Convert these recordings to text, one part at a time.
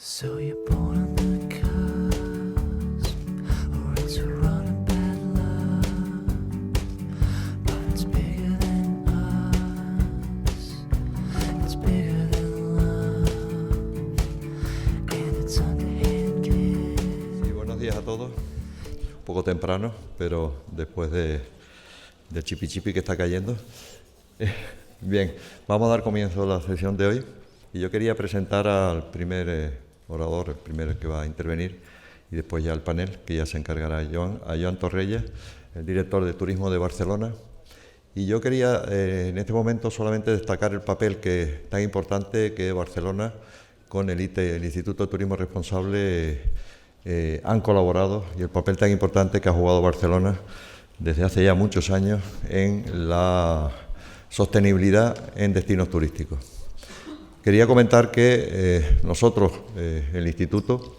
So you're born on the cusp, or it's a run of bad luck, but it's bigger than us, it's bigger than love, and it's underhanded. Sí, buenos días a todos. Un poco temprano, pero después del chipi chipi que está cayendo. Bien, vamos a dar comienzo a la sesión de hoy. Y yo quería presentar al primer orador, el primero que va a intervenir, y después ya al panel, que ya se encargará a Joan Torrella, el director de Turismo de Barcelona. Y yo quería en este momento solamente destacar el papel tan importante que Barcelona con el ITE, el Instituto de Turismo Responsable, han colaborado, y el papel tan importante que ha jugado Barcelona desde hace ya muchos años en la sostenibilidad en destinos turísticos. Quería comentar que nosotros, el Instituto,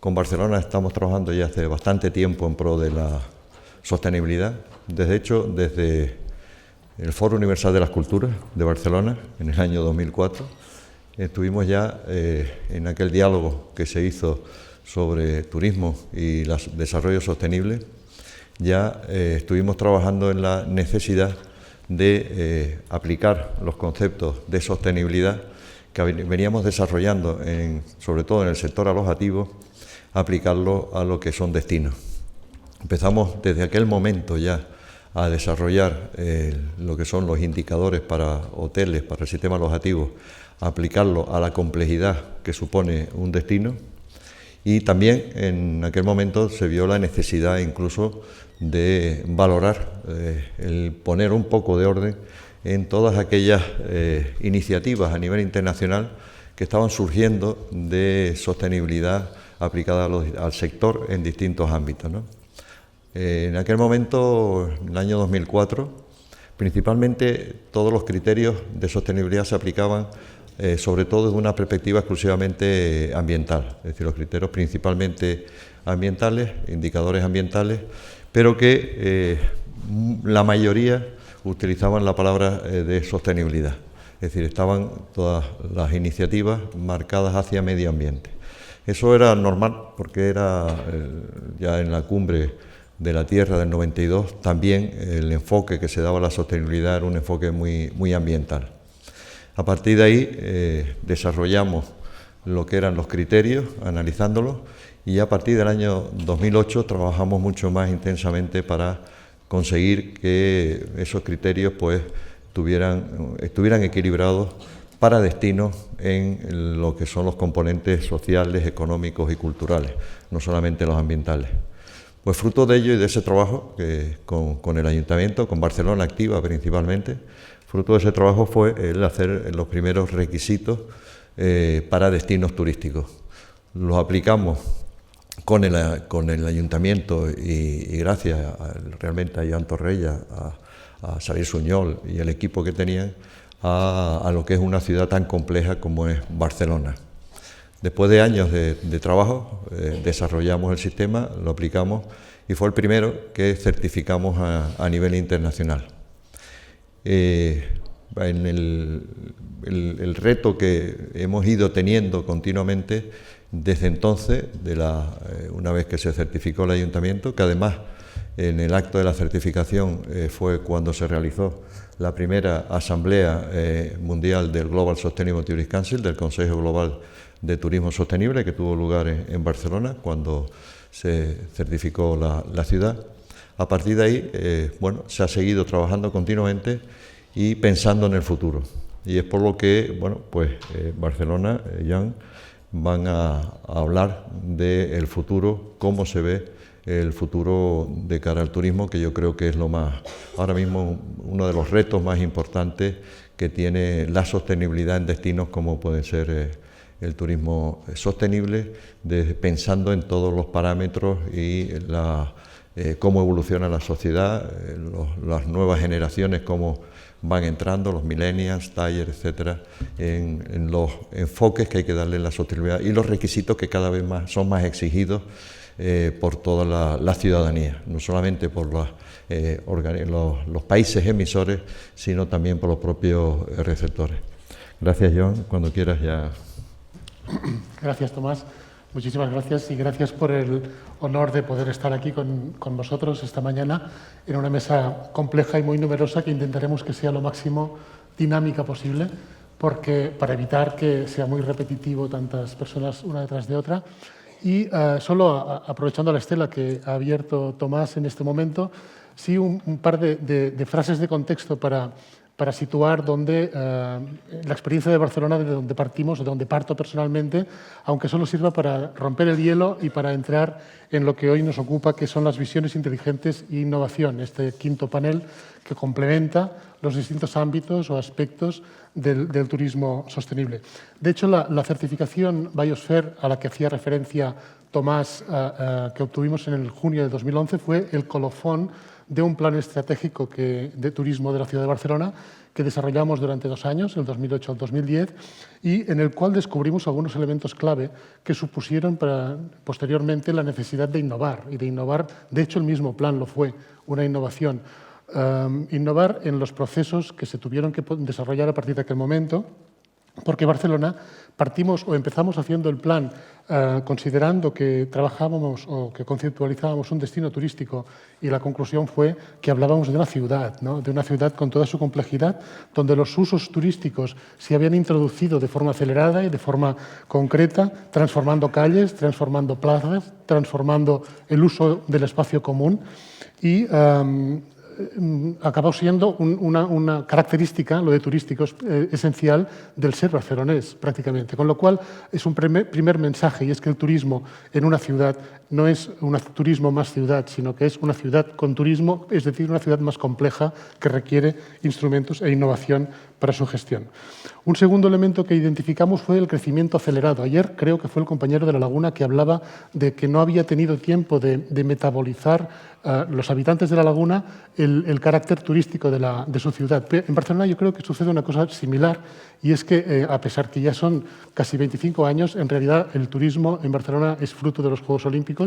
con Barcelona estamos trabajando ya hace bastante tiempo en pro de la sostenibilidad. Desde el Foro Universal de las Culturas de Barcelona, en el año 2004, estuvimos ya en aquel diálogo que se hizo sobre turismo y desarrollo sostenible. Ya estuvimos trabajando en la necesidad de aplicar los conceptos de sostenibilidad que veníamos desarrollando, sobre todo en el sector alojativo, aplicarlo a lo que son destinos. Empezamos desde aquel momento ya a desarrollar lo que son los indicadores para hoteles, para el sistema alojativo, aplicarlo a la complejidad que supone un destino, y también en aquel momento se vio la necesidad incluso de valorar, el poner un poco de orden en todas aquellas iniciativas a nivel internacional que estaban surgiendo de sostenibilidad aplicada al sector en distintos ámbitos, ¿no? En aquel momento, en el año 2004, principalmente todos los criterios de sostenibilidad se aplicaban sobre todo desde una perspectiva exclusivamente ambiental, es decir, los criterios principalmente ambientales, indicadores ambientales, pero que la mayoría utilizaban la palabra de sostenibilidad, es decir, estaban todas las iniciativas marcadas hacia medio ambiente. Eso era normal porque era ya en la cumbre de la Tierra del 92, también el enfoque que se daba a la sostenibilidad era un enfoque muy ambiental. A partir de ahí desarrollamos lo que eran los criterios, analizándolos, y a partir del año 2008 trabajamos mucho más intensamente para conseguir que esos criterios pues estuvieran equilibrados para destinos en lo que son los componentes sociales, económicos y culturales, no solamente los ambientales. Pues fruto de ello y de ese trabajo con el Ayuntamiento, con Barcelona Activa principalmente, fruto de ese trabajo fue el hacer los primeros requisitos para destinos turísticos. Los aplicamos con el Ayuntamiento y gracias realmente a Joan Torrella, a Xavier Suñol y el equipo que tenían, a lo que es una ciudad tan compleja como es Barcelona. Después de años de trabajo, desarrollamos el sistema, lo aplicamos y fue el primero que certificamos a nivel internacional. En el reto que hemos ido teniendo continuamente desde entonces, una vez que se certificó el Ayuntamiento, que además en el acto de la certificación fue cuando se realizó la primera Asamblea Mundial del Global Sustainable Tourism Council, del Consejo Global de Turismo Sostenible, que tuvo lugar en Barcelona cuando se certificó la ciudad. A partir de ahí, se ha seguido trabajando continuamente y pensando en el futuro. Y es por lo que, Barcelona, Joan, van a hablar del futuro, cómo se ve el futuro de cara al turismo, que yo creo que es ahora mismo uno de los retos más importantes que tiene la sostenibilidad en destinos como pueden ser el turismo sostenible, pensando en todos los parámetros y cómo evoluciona la sociedad, las nuevas generaciones, cómo van entrando, los millennials, taller, etcétera, en los enfoques que hay que darle en la sostenibilidad y los requisitos que cada vez son más exigidos por toda la ciudadanía, no solamente por los países emisores, sino también por los propios receptores. Gracias, Joan. Cuando quieras ya. Gracias, Tomás. Muchísimas gracias y gracias por el honor de poder estar aquí con vosotros esta mañana en una mesa compleja y muy numerosa que intentaremos que sea lo máximo dinámica posible, porque para evitar que sea muy repetitivo tantas personas una detrás de otra. Y solo aprovechando la estela que ha abierto Tomás en este momento, sí un par de frases de contexto para situar donde la experiencia de Barcelona, de donde partimos, de donde parto personalmente, aunque solo sirva para romper el hielo y para entrar en lo que hoy nos ocupa, que son las visiones inteligentes e innovación, este quinto panel que complementa los distintos ámbitos o aspectos del turismo sostenible. De hecho, la certificación Biosphere a la que hacía referencia Tomás, que obtuvimos en el junio de 2011, fue el colofón de un plan estratégico de turismo de la ciudad de Barcelona que desarrollamos durante 2 años, el 2008 al 2010, y en el cual descubrimos algunos elementos clave que supusieron posteriormente la necesidad de innovar. Y de innovar, de hecho el mismo plan lo fue, una innovación. Innovar en los procesos que se tuvieron que desarrollar a partir de aquel momento, porque Barcelona partimos o empezamos haciendo el plan considerando que trabajábamos o que conceptualizábamos un destino turístico y la conclusión fue que hablábamos de una ciudad, ¿no? De una ciudad con toda su complejidad, donde los usos turísticos se habían introducido de forma acelerada y de forma concreta, transformando calles, transformando plazas, transformando el uso del espacio común y acabó siendo una característica, lo de turístico, esencial del ser barcelonés prácticamente. Con lo cual es un primer mensaje y es que el turismo en una ciudad no es un turismo más ciudad, sino que es una ciudad con turismo, es decir, una ciudad más compleja que requiere instrumentos e innovación para su gestión. Un segundo elemento que identificamos fue el crecimiento acelerado. Ayer creo que fue el compañero de La Laguna que hablaba de que no había tenido tiempo de metabolizar los habitantes de La Laguna el carácter turístico de su ciudad. En Barcelona yo creo que sucede una cosa similar y es que a pesar que ya son casi 25 años, en realidad el turismo en Barcelona es fruto de los Juegos Olímpicos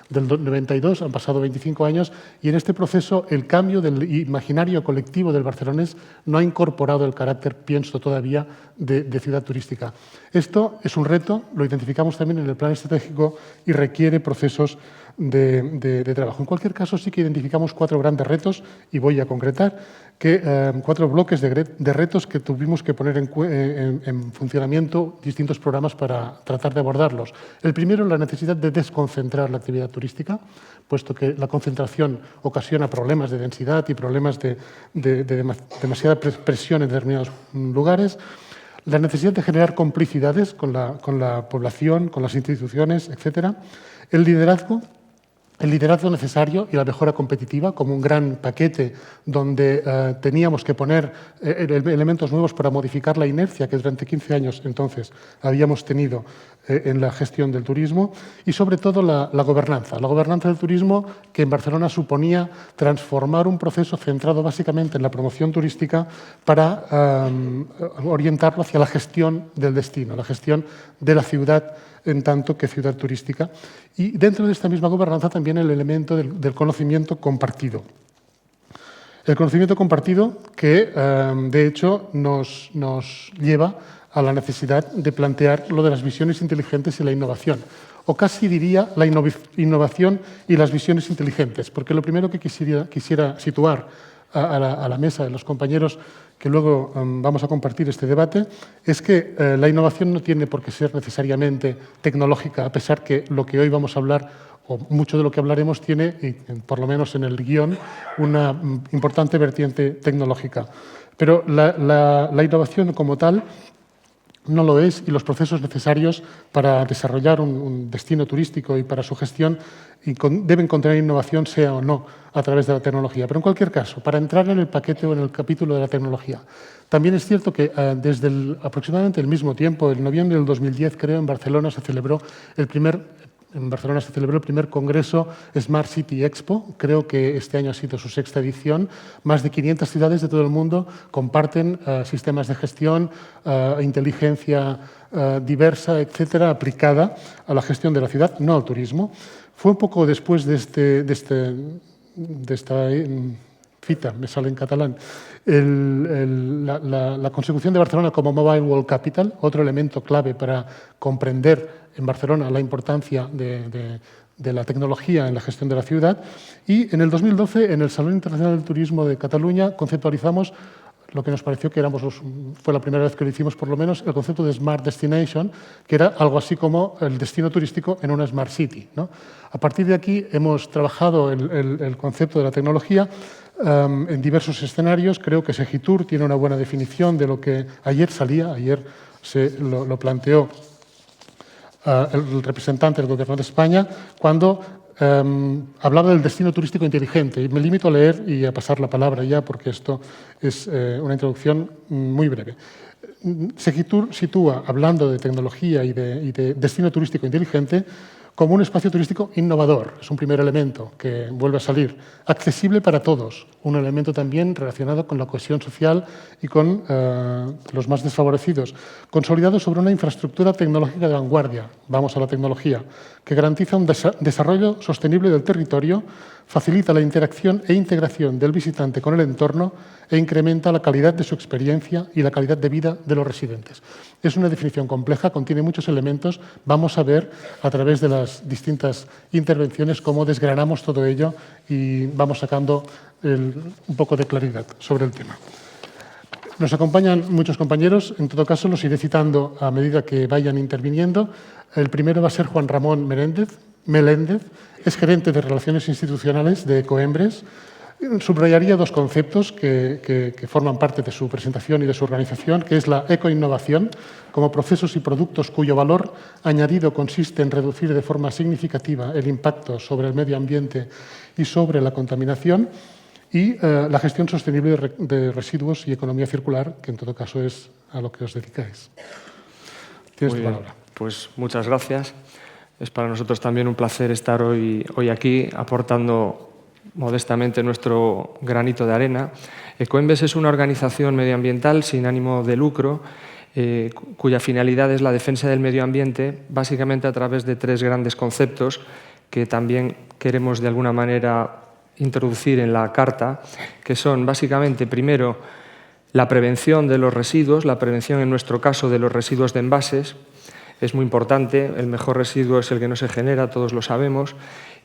del 92, han pasado 25 años y en este proceso el cambio del imaginario colectivo del barcelonés no ha incorporado el carácter, pienso todavía, de ciudad turística. Esto es un reto, lo identificamos también en el plan estratégico y requiere procesos de trabajo. En cualquier caso, sí que identificamos 4 grandes retos y voy a concretar que 4 bloques de retos que tuvimos que poner en funcionamiento distintos programas para tratar de abordarlos. El primero, la necesidad de desconcentrar la actividad turística, puesto que la concentración ocasiona problemas de densidad y problemas de demasiada presión en determinados lugares. La necesidad de generar complicidades con la población, con las instituciones, etc. El liderazgo necesario y la mejora competitiva como un gran paquete donde teníamos que poner elementos nuevos para modificar la inercia que durante 15 años entonces habíamos tenido en la gestión del turismo y sobre todo la gobernanza del turismo que en Barcelona suponía transformar un proceso centrado básicamente en la promoción turística para orientarlo hacia la gestión del destino, la gestión de la ciudad en tanto que ciudad turística. Y dentro de esta misma gobernanza también el elemento del conocimiento compartido. El conocimiento compartido que, de hecho, nos lleva a la necesidad de plantear lo de las visiones inteligentes y la innovación. O casi diría la innovación y las visiones inteligentes, porque lo primero que quisiera situar a la mesa de los compañeros que luego vamos a compartir este debate, es que la innovación no tiene por qué ser necesariamente tecnológica, a pesar que lo que hoy vamos a hablar, o mucho de lo que hablaremos, tiene, por lo menos en el guión, una importante vertiente tecnológica. Pero la innovación como tal no lo es y los procesos necesarios para desarrollar un destino turístico y para su gestión deben contener innovación, sea o no a través de la tecnología. Pero en cualquier caso, para entrar en el paquete o en el capítulo de la tecnología, también es cierto que desde aproximadamente el mismo tiempo, en noviembre del 2010, creo, en Barcelona se celebró el primer congreso Smart City Expo. Creo que este año ha sido su 6ª edición. Más de 500 ciudades de todo el mundo comparten sistemas de gestión, inteligencia diversa, etcétera, aplicada a la gestión de la ciudad, no al turismo. Fue un poco después de esta fita, me sale en catalán, la consecución de Barcelona como Mobile World Capital, otro elemento clave para comprender en Barcelona la importancia de la tecnología en la gestión de la ciudad, y en el 2012, en el Salón Internacional del Turismo de Cataluña, conceptualizamos lo que nos pareció que fue la primera vez que lo hicimos, por lo menos, el concepto de Smart Destination, que era algo así como el destino turístico en una Smart City, ¿no? A partir de aquí hemos trabajado el concepto de la tecnología en diversos escenarios. Creo que Segitur tiene una buena definición de lo que ayer lo planteó el representante del Gobierno de España cuando hablaba del destino turístico inteligente. Y me limito a leer y a pasar la palabra ya, porque esto es una introducción muy breve. Segitur sitúa, hablando de tecnología y de destino turístico inteligente, como un espacio turístico innovador. Es un primer elemento que vuelve a salir. Accesible para todos, un elemento también relacionado con la cohesión social y con los más desfavorecidos. Consolidado sobre una infraestructura tecnológica de vanguardia, vamos a la tecnología, que garantiza un desarrollo sostenible del territorio, facilita la interacción e integración del visitante con el entorno e incrementa la calidad de su experiencia y la calidad de vida de los residentes. Es una definición compleja, contiene muchos elementos. Vamos a ver a través de las distintas intervenciones cómo desgranamos todo ello y vamos sacando un poco de claridad sobre el tema. Nos acompañan muchos compañeros, en todo caso los iré citando a medida que vayan interviniendo. El primero va a ser Juan Ramón Meléndez, es gerente de Relaciones Institucionales de Ecoembres. Subrayaría dos conceptos que forman parte de su presentación y de su organización, que es la ecoinnovación, como procesos y productos cuyo valor añadido consiste en reducir de forma significativa el impacto sobre el medio ambiente y sobre la contaminación, y la gestión sostenible de residuos y economía circular, que en todo caso es a lo que os dedicáis. Tienes tu palabra. Pues muchas gracias. Es para nosotros también un placer estar hoy aquí aportando modestamente nuestro granito de arena. Ecoembes es una organización medioambiental sin ánimo de lucro cuya finalidad es la defensa del medio ambiente, básicamente a través de tres grandes conceptos que también queremos de alguna manera introducir en la carta, que son básicamente, primero, la prevención de los residuos, la prevención en nuestro caso de los residuos de envases. Es muy importante, el mejor residuo es el que no se genera, todos lo sabemos,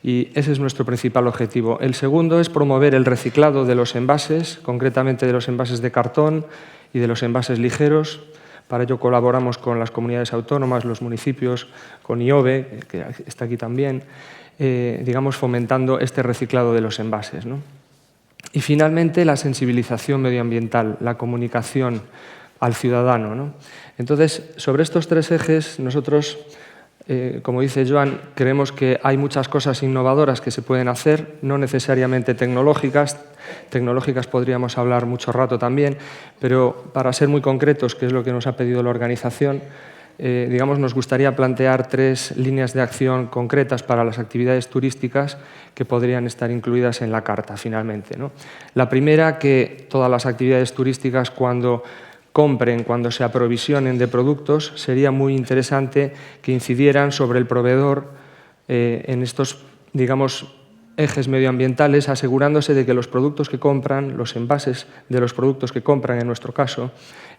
y ese es nuestro principal objetivo. El segundo es promover el reciclado de los envases, concretamente de los envases de cartón y de los envases ligeros. Para ello colaboramos con las comunidades autónomas, los municipios, con IOBE, que está aquí también, digamos, fomentando este reciclado de los envases, ¿no? Y finalmente la sensibilización medioambiental, la comunicación al ciudadano, ¿no? Entonces, sobre estos tres ejes, nosotros, como dice Joan, creemos que hay muchas cosas innovadoras que se pueden hacer, no necesariamente tecnológicas. Tecnológicas podríamos hablar mucho rato también, pero para ser muy concretos, que es lo que nos ha pedido la organización, digamos, nos gustaría plantear tres líneas de acción concretas para las actividades turísticas que podrían estar incluidas en la carta, finalmente, ¿no? La primera, que todas las actividades turísticas, cuando compren, cuando se aprovisionen de productos, sería muy interesante que incidieran sobre el proveedor en estos, digamos, ejes medioambientales, asegurándose de que los productos que compran, los envases de los productos que compran, en nuestro caso,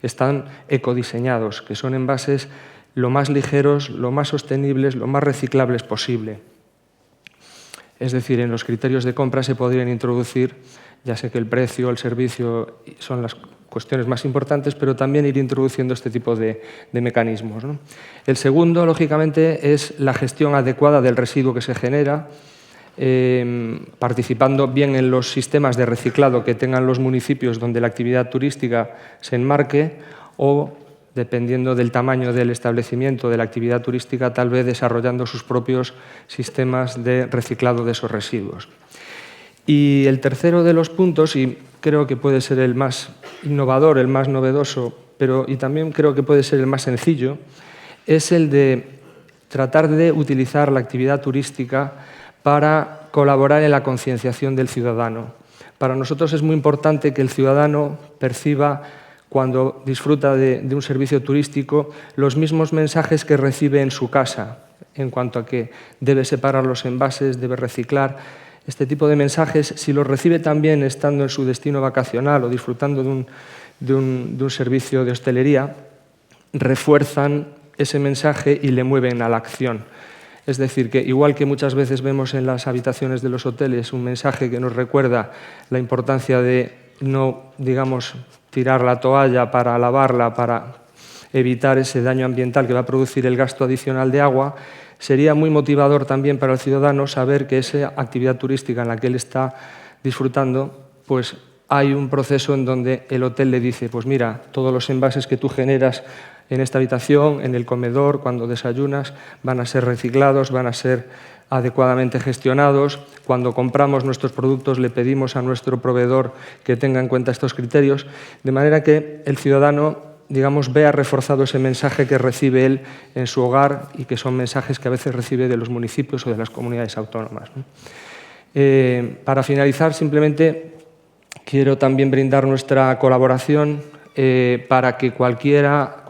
están ecodiseñados, que son envases lo más ligeros, lo más sostenibles, lo más reciclables posible. Es decir, en los criterios de compra se podrían introducir, ya sé que el precio, el servicio son las cuestiones más importantes, pero también ir introduciendo este tipo de mecanismos, ¿no? El segundo, lógicamente, es la gestión adecuada del residuo que se genera, participando bien en los sistemas de reciclado que tengan los municipios donde la actividad turística se enmarque, o, dependiendo del tamaño del establecimiento de la actividad turística, tal vez desarrollando sus propios sistemas de reciclado de esos residuos. Y el tercero de los puntos, y creo que puede ser el más innovador, el más novedoso, y también creo que puede ser el más sencillo, es el de tratar de utilizar la actividad turística para colaborar en la concienciación del ciudadano. Para nosotros es muy importante que el ciudadano perciba, cuando disfruta de un servicio turístico, los mismos mensajes que recibe en su casa, en cuanto a que debe separar los envases, debe reciclar. Este tipo de mensajes, si los recibe también estando en su destino vacacional o disfrutando de un servicio de hostelería, refuerzan ese mensaje y le mueven a la acción. Es decir, que igual que muchas veces vemos en las habitaciones de los hoteles un mensaje que nos recuerda la importancia de no, digamos, tirar la toalla para lavarla, para evitar ese daño ambiental que va a producir el gasto adicional de agua, sería muy motivador también para el ciudadano saber que esa actividad turística en la que él está disfrutando, pues hay un proceso en donde el hotel le dice, pues mira, todos los envases que tú generas en esta habitación, en el comedor, cuando desayunas, van a ser reciclados, van a ser adecuadamente gestionados. Cuando compramos nuestros productos le pedimos a nuestro proveedor que tenga en cuenta estos criterios, de manera que el ciudadano, digamos, vea reforzado ese mensaje que recibe él en su hogar y que son mensajes que a veces recibe de los municipios o de las comunidades autónomas, ¿no? Para finalizar, simplemente quiero también brindar nuestra colaboración para que cualquiera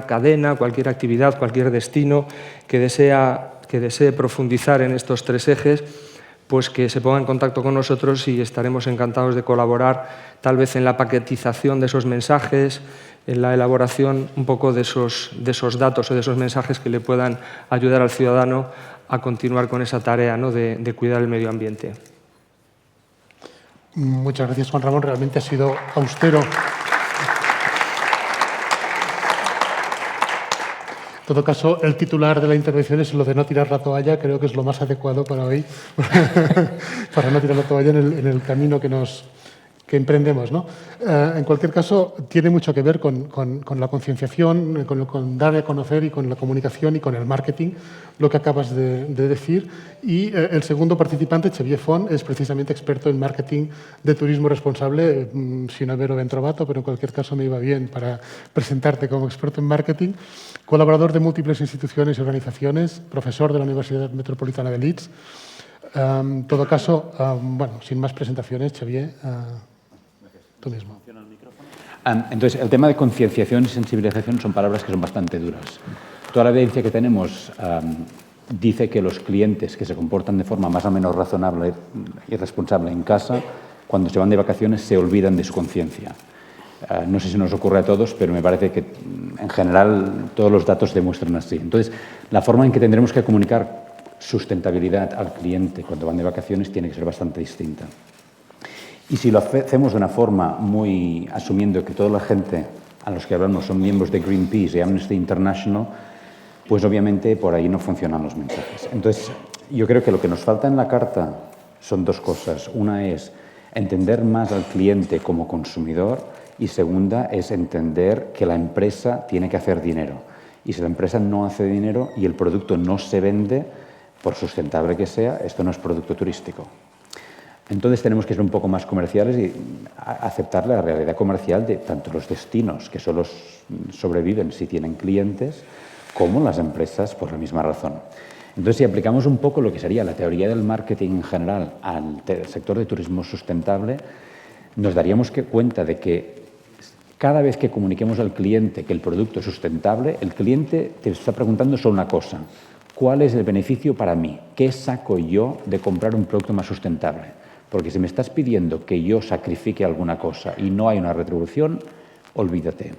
cadena, cualquier actividad, cualquier destino que desee profundizar en estos 3 ejes, pues que se ponga en contacto con nosotros y estaremos encantados de colaborar, tal vez en la paquetización de esos mensajes, en la elaboración un poco de esos datos o de esos mensajes que le puedan ayudar al ciudadano a continuar con esa tarea, ¿no?, de cuidar el medio ambiente. Muchas gracias, Juan Ramón. Realmente ha sido austero. En todo caso, el titular de la intervención es lo de no tirar la toalla. Creo que es lo más adecuado para hoy, para no tirar la toalla en el camino que emprendemos, ¿no? En cualquier caso, tiene mucho que ver con la concienciación, con dar a conocer y con la comunicación y con el marketing, lo que acabas de decir. Y el segundo participante, Xavier Font, es precisamente experto en marketing de turismo responsable, sin haberlo ben trovato, pero en cualquier caso me iba bien para presentarte como experto en marketing, colaborador de múltiples instituciones y organizaciones, profesor de la Universidad Metropolitana de Leeds. En todo caso, bueno, sin más presentaciones, Xavier, tú mismo. Entonces, el tema de concienciación y sensibilización son palabras que son bastante duras. Toda la evidencia que tenemos dice que los clientes que se comportan de forma más o menos razonable y responsable en casa, cuando se van de vacaciones se olvidan de su conciencia. No sé si nos ocurre a todos, pero me parece que en general todos los datos demuestran así. Entonces, la forma en que tendremos que comunicar sustentabilidad al cliente cuando van de vacaciones tiene que ser bastante distinta. Y si lo hacemos de una forma muy asumiendo que toda la gente a los que hablamos son miembros de Greenpeace y Amnesty International, pues obviamente por ahí no funcionan los mensajes. Entonces, yo creo que lo que nos falta en la carta son 2 cosas. Una es entender más al cliente como consumidor y segunda es entender que la empresa tiene que hacer dinero. Y si la empresa no hace dinero y el producto no se vende, por sustentable que sea, esto no es producto turístico. Entonces tenemos que ser un poco más comerciales y aceptar la realidad comercial de tanto los destinos, que solo sobreviven si tienen clientes, como las empresas por la misma razón. Entonces, si aplicamos un poco lo que sería la teoría del marketing en general al sector de turismo sustentable, nos daríamos cuenta de que cada vez que comuniquemos al cliente que el producto es sustentable, el cliente te está preguntando solo una cosa: ¿cuál es el beneficio para mí? ¿Qué saco yo de comprar un producto más sustentable? Porque si me estás pidiendo que yo sacrifique alguna cosa y no hay una retribución, olvídate.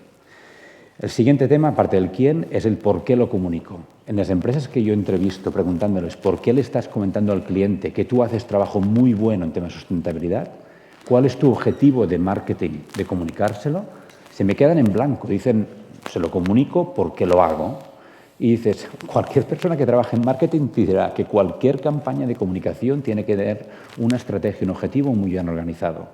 El siguiente tema, aparte del quién, es el por qué lo comunico. En las empresas que yo entrevisto preguntándoles por qué le estás comentando al cliente que tú haces trabajo muy bueno en temas de sustentabilidad, cuál es tu objetivo de marketing de comunicárselo, se me quedan en blanco. Dicen, se lo comunico porque lo hago. Y dices, cualquier persona que trabaje en marketing te dirá que cualquier campaña de comunicación tiene que tener una estrategia, un objetivo muy bien organizado.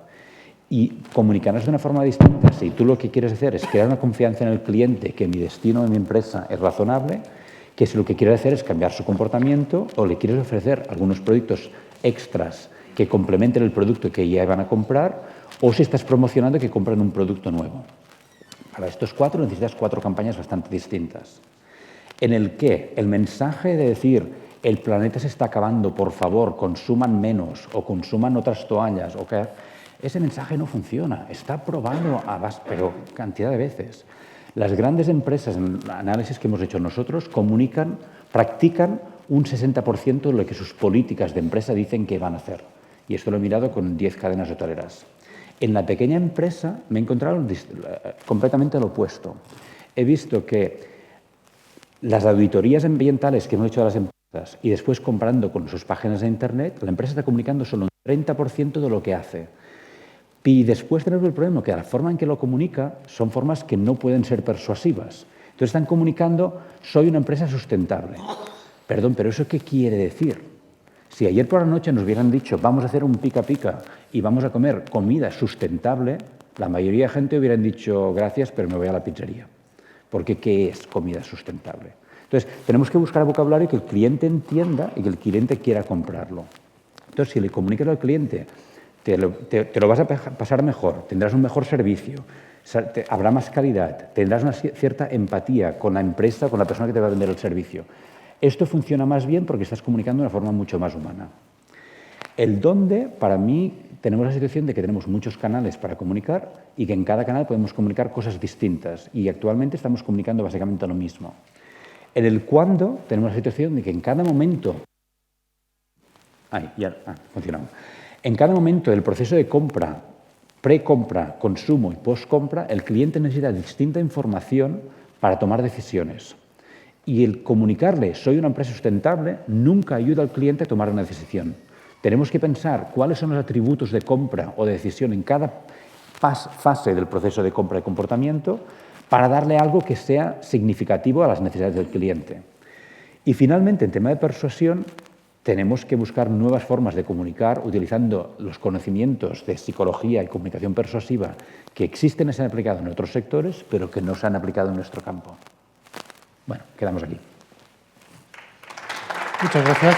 Y comunicarás de una forma distinta. Si tú lo que quieres hacer es crear una confianza en el cliente, que mi destino de mi empresa es razonable, que si lo que quieres hacer es cambiar su comportamiento o le quieres ofrecer algunos productos extras que complementen el producto que ya van a comprar, o si estás promocionando que compren un producto nuevo. Para estos 4 necesitas 4 campañas bastante distintas. En el que el mensaje de decir el planeta se está acabando, por favor, consuman menos o consuman otras toallas, o que ese mensaje no funciona, está probado pero cantidad de veces. Las grandes empresas, en el análisis que hemos hecho nosotros, practican un 60% de lo que sus políticas de empresa dicen que van a hacer. Y esto lo he mirado con 10 cadenas hoteleras. En la pequeña empresa me he encontrado completamente lo opuesto. He visto que las auditorías ambientales que hemos hecho a las empresas y después comparando con sus páginas de Internet, la empresa está comunicando solo un 30% de lo que hace. Y después tenemos el problema que la forma en que lo comunica son formas que no pueden ser persuasivas. Entonces están comunicando, soy una empresa sustentable. Perdón, pero ¿eso qué quiere decir? Si ayer por la noche nos hubieran dicho vamos a hacer un pica-pica y vamos a comer comida sustentable, la mayoría de gente hubieran dicho gracias, pero me voy a la pizzería. Porque ¿qué es comida sustentable? Entonces, tenemos que buscar vocabulario que el cliente entienda y que el cliente quiera comprarlo. Entonces, si le comunicas al cliente, te lo vas a pasar mejor, tendrás un mejor servicio, habrá más calidad, tendrás una cierta empatía con la empresa, con la persona que te va a vender el servicio. Esto funciona más bien porque estás comunicando de una forma mucho más humana. El dónde, para mí, tenemos la situación de que tenemos muchos canales para comunicar y que en cada canal podemos comunicar cosas distintas. Y actualmente estamos comunicando básicamente lo mismo. En el cuándo, tenemos la situación de que en cada momento... funcionamos. En cada momento del proceso de compra, pre-compra, consumo y post-compra, el cliente necesita distinta información para tomar decisiones. Y el comunicarle, soy una empresa sustentable, nunca ayuda al cliente a tomar una decisión. Tenemos que pensar cuáles son los atributos de compra o de decisión en cada fase del proceso de compra y comportamiento para darle algo que sea significativo a las necesidades del cliente. Y finalmente, en tema de persuasión, tenemos que buscar nuevas formas de comunicar utilizando los conocimientos de psicología y comunicación persuasiva que existen y se han aplicado en otros sectores, pero que no se han aplicado en nuestro campo. Bueno, quedamos aquí. Muchas gracias.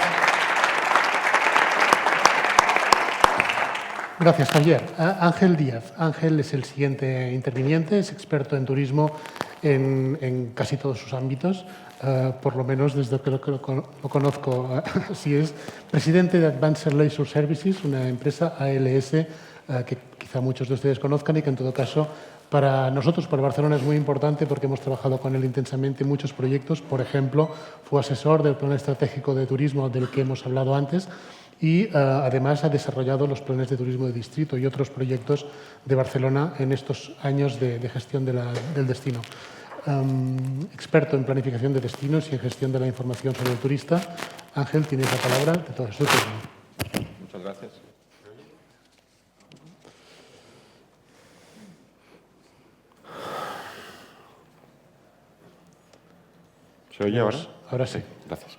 Gracias, Javier. Ángel Díaz. Ángel es el siguiente interviniente, es experto en turismo en casi todos sus ámbitos, por lo menos desde que lo conozco. Así es, presidente de Advanced Leisure Services, una empresa ALS que quizá muchos de ustedes conozcan y que en todo caso para nosotros, para Barcelona, es muy importante porque hemos trabajado con él intensamente en muchos proyectos. Por ejemplo, fue asesor del Plan Estratégico de Turismo del que hemos hablado antes y además ha desarrollado los planes de turismo de distrito y otros proyectos de Barcelona en estos años de gestión del destino. Experto en planificación de destinos y en gestión de la información sobre el turista. Ángel, tienes la palabra de todo su turno. Muchas gracias. ¿Se oye ahora? Ahora sí. Gracias.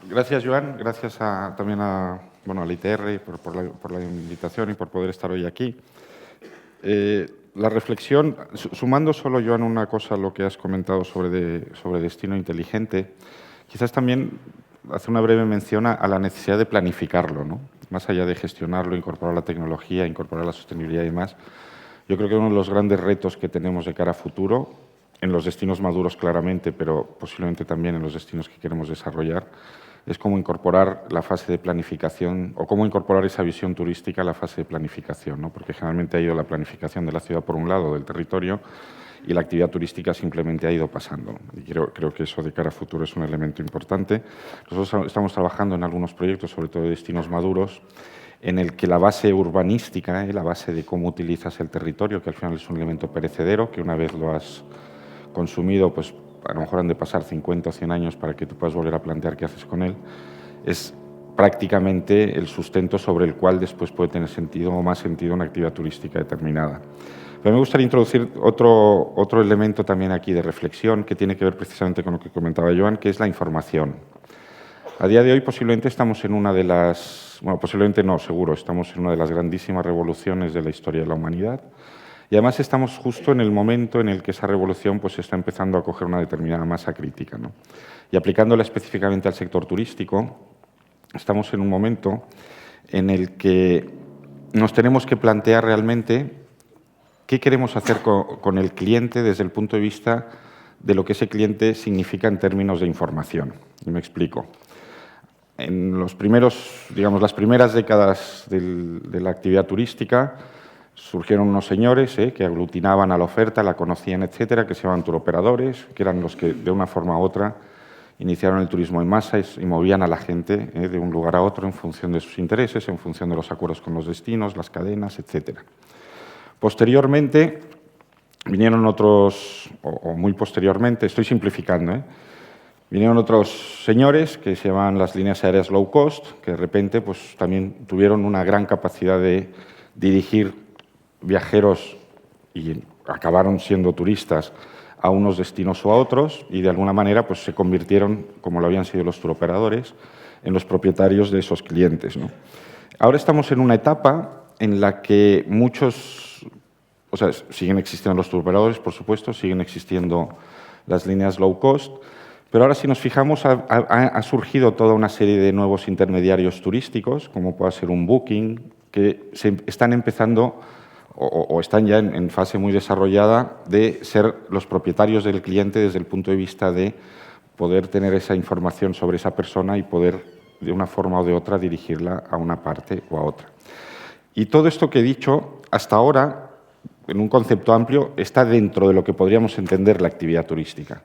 Gracias, Joan. Gracias también a la ITR por la invitación y por poder estar hoy aquí. La reflexión, sumando solo, Joan, una cosa a lo que has comentado sobre destino inteligente, quizás también hace una breve mención a la necesidad de planificarlo, ¿no? Más allá de gestionarlo, incorporar la tecnología, incorporar la sostenibilidad y demás. Yo creo que uno de los grandes retos que tenemos de cara a futuro, en los destinos maduros claramente, pero posiblemente también en los destinos que queremos desarrollar, es cómo incorporar la fase de planificación o cómo incorporar esa visión turística a la fase de planificación, ¿no? Porque generalmente ha ido la planificación de la ciudad por un lado, del territorio, y la actividad turística simplemente ha ido pasando. Y creo que eso de cara a futuro es un elemento importante. Nosotros estamos trabajando en algunos proyectos, sobre todo de destinos maduros, en el que la base urbanística, la base de cómo utilizas el territorio, que al final es un elemento perecedero, que una vez lo has consumido, pues a lo mejor han de pasar 50 o 100 años para que tú puedas volver a plantear qué haces con él, es prácticamente el sustento sobre el cual después puede tener sentido o más sentido una actividad turística determinada. Pero me gustaría introducir otro elemento también aquí de reflexión que tiene que ver precisamente con lo que comentaba Joan, que es la información. A día de hoy posiblemente estamos en una de las, posiblemente no, seguro, estamos en una de las grandísimas revoluciones de la historia de la humanidad. Y además estamos justo en el momento en el que esa revolución pues, está empezando a coger una determinada masa crítica, ¿no? Y aplicándola específicamente al sector turístico, estamos en un momento en el que nos tenemos que plantear realmente qué queremos hacer con el cliente desde el punto de vista de lo que ese cliente significa en términos de información. Y me explico. En los primeros, las primeras décadas de la actividad turística, surgieron unos señores que aglutinaban a la oferta, la conocían, etcétera, que se llamaban turoperadores, que eran los que de una forma u otra iniciaron el turismo en masa y movían a la gente de un lugar a otro en función de sus intereses, en función de los acuerdos con los destinos, las cadenas, etcétera. Posteriormente, vinieron otros, o muy posteriormente, estoy simplificando, vinieron otros señores que se llamaban las líneas aéreas low cost, que de repente pues, también tuvieron una gran capacidad de dirigir viajeros y acabaron siendo turistas a unos destinos o a otros y de alguna manera pues, se convirtieron, como lo habían sido los turoperadores, en los propietarios de esos clientes, ¿no? Ahora estamos en una etapa en la que muchos, o sea, siguen existiendo los turoperadores, por supuesto, siguen existiendo las líneas low cost, pero ahora si nos fijamos ha surgido toda una serie de nuevos intermediarios turísticos, como pueda ser un Booking, que están empezando o están ya en fase muy desarrollada de ser los propietarios del cliente desde el punto de vista de poder tener esa información sobre esa persona y poder, de una forma o de otra, dirigirla a una parte o a otra. Y todo esto que he dicho, hasta ahora, en un concepto amplio, está dentro de lo que podríamos entender la actividad turística.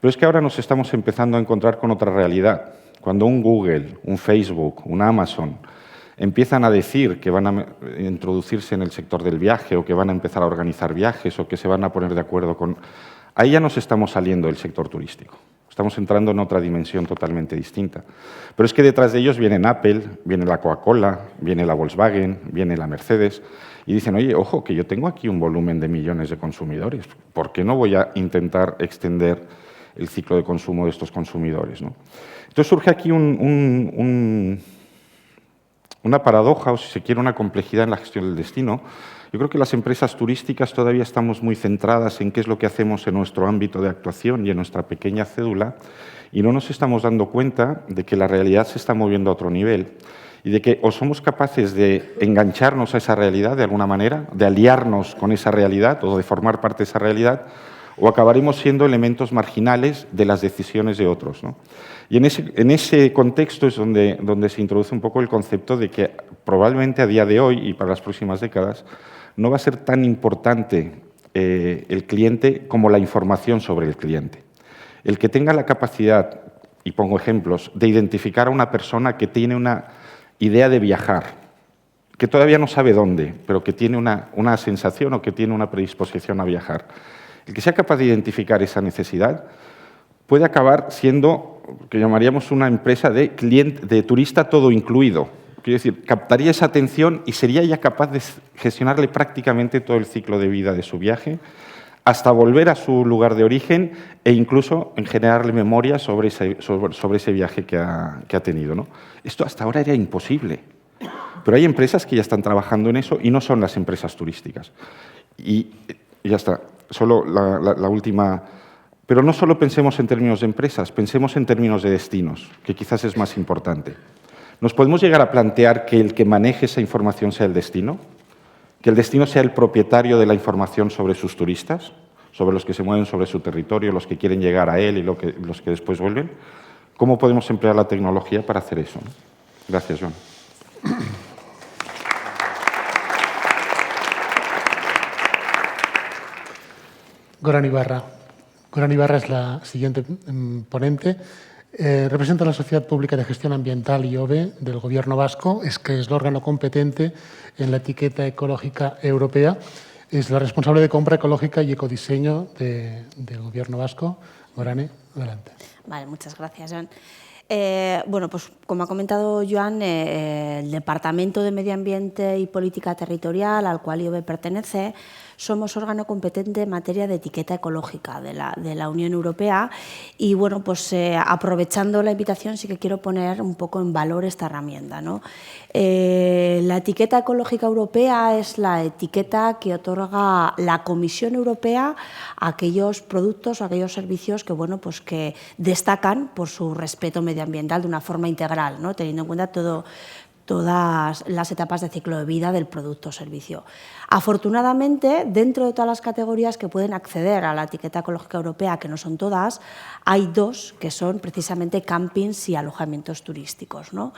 Pero es que ahora nos estamos empezando a encontrar con otra realidad. Cuando un Google, un Facebook, un Amazon empiezan a decir que van a introducirse en el sector del viaje o que van a empezar a organizar viajes o que se van a poner de acuerdo con... Ahí ya nos estamos saliendo del sector turístico. Estamos entrando en otra dimensión totalmente distinta. Pero es que detrás de ellos vienen Apple, viene la Coca-Cola, viene la Volkswagen, viene la Mercedes y dicen, oye, ojo, que yo tengo aquí un volumen de millones de consumidores. ¿Por qué no voy a intentar extender el ciclo de consumo de estos consumidores, ¿no? Entonces surge aquí una paradoja, o si se quiere, una complejidad en la gestión del destino. Yo creo que las empresas turísticas todavía estamos muy centradas en qué es lo que hacemos en nuestro ámbito de actuación y en nuestra pequeña cédula, y no nos estamos dando cuenta de que la realidad se está moviendo a otro nivel y de que o somos capaces de engancharnos a esa realidad de alguna manera, de aliarnos con esa realidad o de formar parte de esa realidad, o acabaremos siendo elementos marginales de las decisiones de otros, ¿no? Y en ese contexto es donde se introduce un poco el concepto de que probablemente a día de hoy y para las próximas décadas no va a ser tan importante el cliente como la información sobre el cliente. El que tenga la capacidad, y pongo ejemplos, de identificar a una persona que tiene una idea de viajar, que todavía no sabe dónde, pero que tiene una sensación o que tiene una predisposición a viajar. El que sea capaz de identificar esa necesidad puede acabar siendo, que llamaríamos una empresa de turista todo incluido. Quiero decir, captaría esa atención y sería ya capaz de gestionarle prácticamente todo el ciclo de vida de su viaje, hasta volver a su lugar de origen e incluso en generarle memoria sobre ese viaje que ha tenido, ¿no? Esto hasta ahora era imposible, pero hay empresas que ya están trabajando en eso y no son las empresas turísticas. Y ya está. Solo la última, pero no solo pensemos en términos de empresas, pensemos en términos de destinos, que quizás es más importante. ¿Nos podemos llegar a plantear que el que maneje esa información sea el destino? ¿Que el destino sea el propietario de la información sobre sus turistas, sobre los que se mueven sobre su territorio, los que quieren llegar a él y los que después vuelven? ¿Cómo podemos emplear la tecnología para hacer eso? Gracias, Joan. Goran Ibarra. Goran Ibarra es la siguiente ponente. Representa la Sociedad Pública de Gestión Ambiental, IOBE, del Gobierno vasco, que es el órgano competente en la etiqueta ecológica europea. Es la responsable de compra ecológica y ecodiseño del Gobierno vasco. Gorane, adelante. Vale, muchas gracias, Joan. Bueno, pues como ha comentado Joan, el Departamento de Medio Ambiente y Política Territorial, al cual IOBE pertenece, somos órgano competente en materia de etiqueta ecológica de la Unión Europea y, bueno, pues aprovechando la invitación sí que quiero poner un poco en valor esta herramienta, ¿no? La etiqueta ecológica europea es la etiqueta que otorga la Comisión Europea a aquellos productos o aquellos servicios que, bueno, pues que destacan por su respeto medioambiental de una forma integral, ¿no? Teniendo en cuenta todas las etapas de ciclo de vida del producto o servicio. Afortunadamente, dentro de todas las categorías que pueden acceder a la etiqueta ecológica europea, que no son todas, hay dos que son precisamente campings y alojamientos turísticos, ¿no?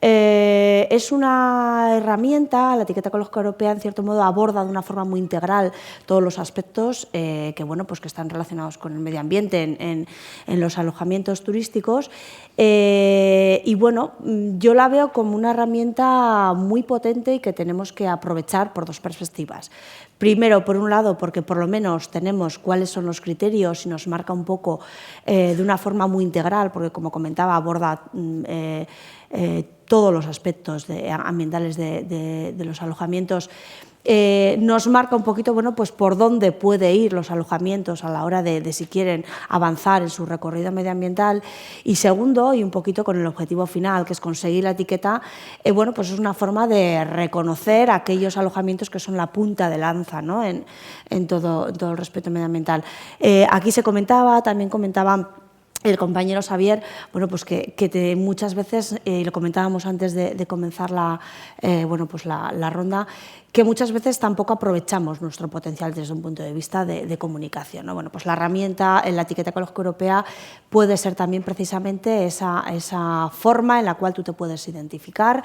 Es una herramienta, la etiqueta ecológica europea, en cierto modo, aborda de una forma muy integral todos los aspectos que están relacionados con el medio ambiente en los alojamientos turísticos. Yo la veo como una herramienta muy potente y que tenemos que aprovechar por dos perspectivas. Primero, por un lado, porque por lo menos tenemos cuáles son los criterios y nos marca un poco de una forma muy integral, porque, como comentaba, aborda todos los aspectos ambientales de los alojamientos. Nos marca un poquito por dónde puede ir los alojamientos a la hora de si quieren avanzar en su recorrido medioambiental. Y segundo, y un poquito con el objetivo final, que es conseguir la etiqueta, es una forma de reconocer aquellos alojamientos que son la punta de lanza, ¿no? en todo el respeto medioambiental. Aquí también comentaba el compañero Xavier, que muchas veces, y lo comentábamos antes de comenzar la ronda, que muchas veces tampoco aprovechamos nuestro potencial desde un punto de vista de comunicación, ¿no? La herramienta, la etiqueta ecológica europea, puede ser también precisamente esa forma en la cual tú te puedes identificar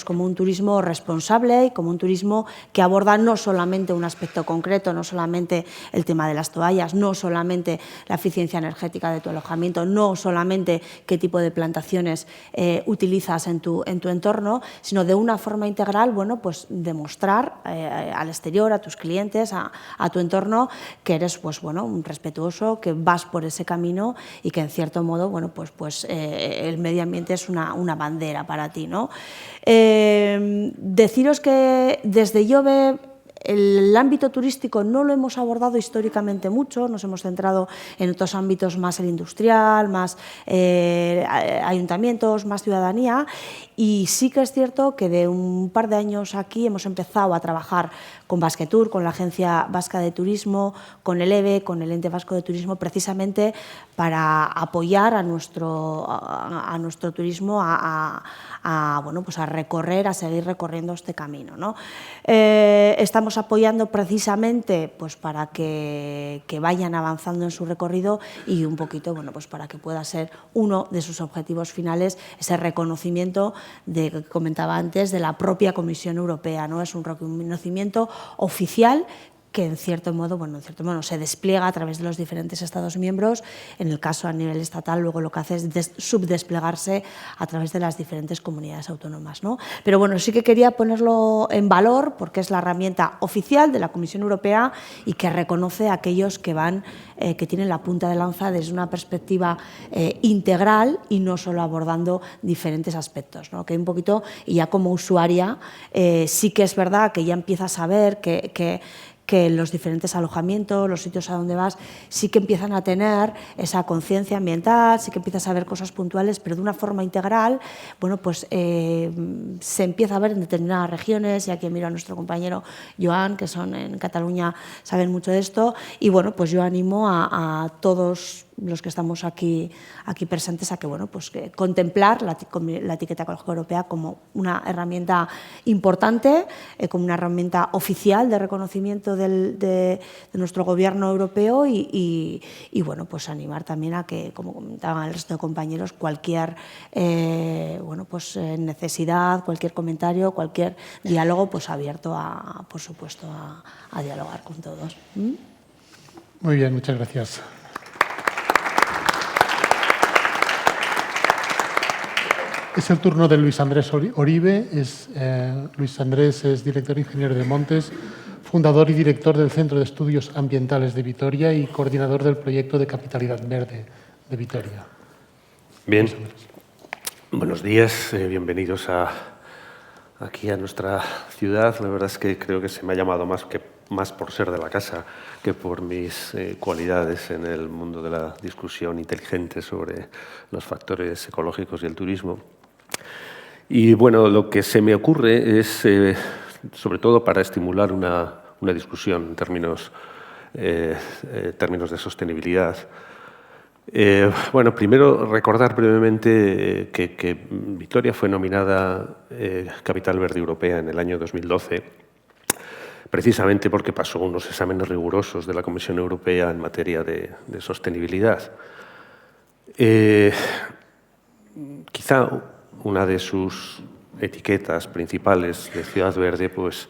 como un turismo responsable y como un turismo que aborda no solamente un aspecto concreto, no solamente el tema de las toallas, no solamente la eficiencia energética de tu alojamiento, no solamente qué tipo de plantaciones utilizas en tu entorno, sino de una forma integral, demostrar al exterior, a tus clientes, a tu entorno, que eres un respetuoso, que vas por ese camino y que en cierto modo el medio ambiente es una bandera para ti, ¿no? Deciros que desde IOBE el ámbito turístico no lo hemos abordado históricamente mucho, nos hemos centrado en otros ámbitos, más el industrial, más ayuntamientos, más ciudadanía, y sí que es cierto que de un par de años aquí hemos empezado a trabajar con Basquetour, con la Agencia Vasca de Turismo, con el EVE, con el Ente Vasco de Turismo, precisamente para apoyar a nuestro turismo a recorrer, a seguir recorriendo este camino, ¿no? Estamos apoyando precisamente para que vayan avanzando en su recorrido y un poquito para que pueda ser uno de sus objetivos finales ese reconocimiento que comentaba antes de la propia Comisión Europea, ¿no? Es un reconocimiento oficial que en cierto modo se despliega a través de los diferentes Estados miembros. En el caso a nivel estatal, luego lo que hace es subdesplegarse a través de las diferentes comunidades autónomas, ¿no? Pero sí que quería ponerlo en valor porque es la herramienta oficial de la Comisión Europea y que reconoce a aquellos que que tienen la punta de lanza desde una perspectiva integral y no solo abordando diferentes aspectos, ¿no? Que un poquito, y ya como usuaria, sí que es verdad que ya empiezas a ver que los diferentes alojamientos, los sitios a donde vas, sí que empiezan a tener esa conciencia ambiental, sí que empiezas a ver cosas puntuales, pero de una forma integral, se empieza a ver en determinadas regiones, y aquí miro a nuestro compañero Joan, que son en Cataluña, saben mucho de esto, y yo animo a todos los que estamos aquí presentes a que contemplar la etiqueta ecológica europea como una herramienta importante, como una herramienta oficial de reconocimiento de nuestro gobierno europeo y animar también a que, como comentaban el resto de compañeros, cualquier necesidad, cualquier comentario, cualquier diálogo, abierto por supuesto a dialogar con todos. Muy bien, muchas gracias. Es el turno de Luis Andrés Oribe. Luis Andrés es director ingeniero de Montes, fundador y director del Centro de Estudios Ambientales de Vitoria y coordinador del proyecto de Capitalidad Verde de Vitoria. Bien, buenos días, bienvenidos aquí a nuestra ciudad. La verdad es que creo que se me ha llamado más por ser de la casa que por mis cualidades en el mundo de la discusión inteligente sobre los factores ecológicos y el turismo. Y lo que se me ocurre es, sobre todo para estimular una discusión en términos de sostenibilidad. Primero recordar brevemente que Vitoria fue nominada Capital Verde Europea en el año 2012, precisamente porque pasó unos exámenes rigurosos de la Comisión Europea en materia de sostenibilidad. Quizá una de sus etiquetas principales de Ciudad Verde pues,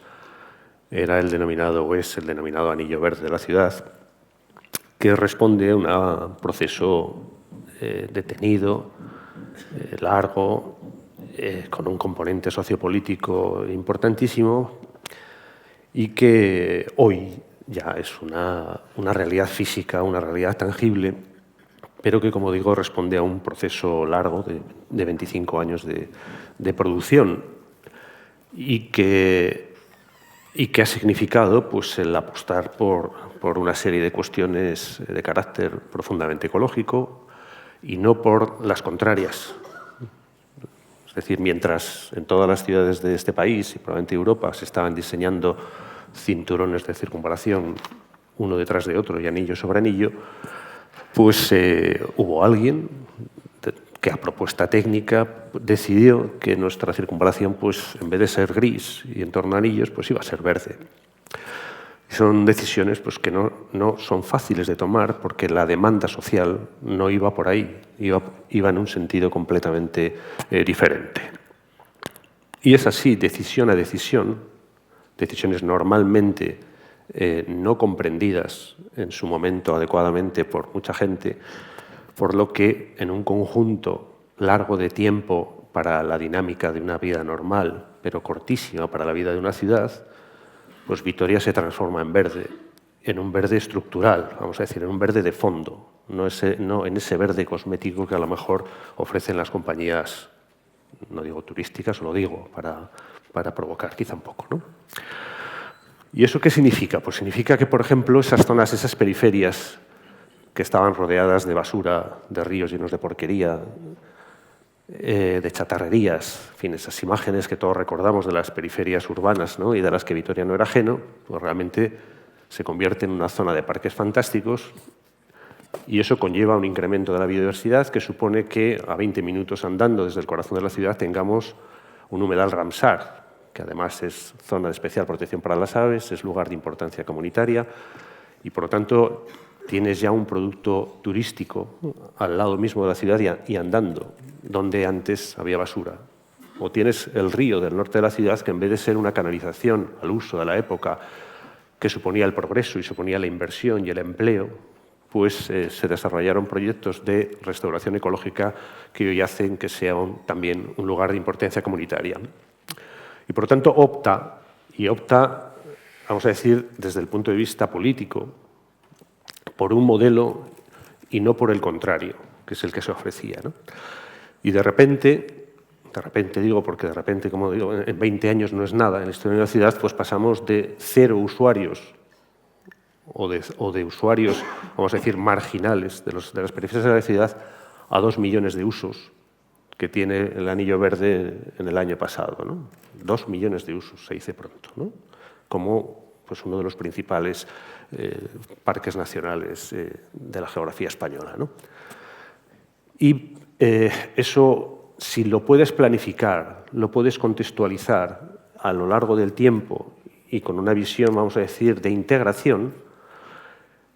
era el denominado, o es el denominado anillo verde de la ciudad, que responde a un proceso detenido, largo, con un componente sociopolítico importantísimo y que hoy ya es una realidad física, una realidad tangible, pero que, como digo, responde a un proceso largo de 25 años de producción y que ha significado pues, el apostar por una serie de cuestiones de carácter profundamente ecológico y no por las contrarias. Es decir, mientras en todas las ciudades de este país y probablemente Europa se estaban diseñando cinturones de circunvalación uno detrás de otro y anillo sobre anillo, pues hubo alguien que a propuesta técnica decidió que nuestra circunvalación, pues, en vez de ser gris y en torno a anillos, pues iba a ser verde. Son decisiones pues, que no son fáciles de tomar porque la demanda social no iba por ahí, iba en un sentido completamente diferente. Y es así, decisión a decisión, decisiones normalmente no comprendidas en su momento adecuadamente por mucha gente, por lo que en un conjunto largo de tiempo para la dinámica de una vida normal, pero cortísima para la vida de una ciudad, pues Vitoria se transforma en un verde estructural, vamos a decir, en un verde de fondo, no en ese verde cosmético que a lo mejor ofrecen las compañías, no digo turísticas, lo digo para provocar quizá un poco, ¿no? ¿Y eso qué significa? Pues significa que, por ejemplo, esas zonas, esas periferias que estaban rodeadas de basura, de ríos llenos de porquería, de chatarrerías, en fin, esas imágenes que todos recordamos de las periferias urbanas, ¿no? Y de las que Vitoria no era ajeno, pues realmente se convierte en una zona de parques fantásticos y eso conlleva un incremento de la biodiversidad que supone que a 20 minutos andando desde el corazón de la ciudad tengamos un humedal Ramsar, que además es zona de especial protección para las aves, es lugar de importancia comunitaria y, por lo tanto, tienes ya un producto turístico al lado mismo de la ciudad y andando, donde antes había basura. O tienes el río del norte de la ciudad que en vez de ser una canalización al uso de la época que suponía el progreso y suponía la inversión y el empleo, pues se desarrollaron proyectos de restauración ecológica que hoy hacen que sea también un lugar de importancia comunitaria. Y por lo tanto opta, vamos a decir, desde el punto de vista político, por un modelo y no por el contrario, que es el que se ofrecía, ¿no? Y de repente digo, porque de repente, como digo, en 20 años no es nada en la historia de la ciudad, pues pasamos de 0 usuarios o de usuarios, vamos a decir, marginales de las periferias de la ciudad a 2 millones de usos que tiene el anillo verde en el año pasado, ¿no? 2 millones de usos, se dice pronto, ¿no? Como pues, uno de los principales parques nacionales de la geografía española, ¿no? Y eso, si lo puedes planificar, lo puedes contextualizar a lo largo del tiempo y con una visión, vamos a decir, de integración,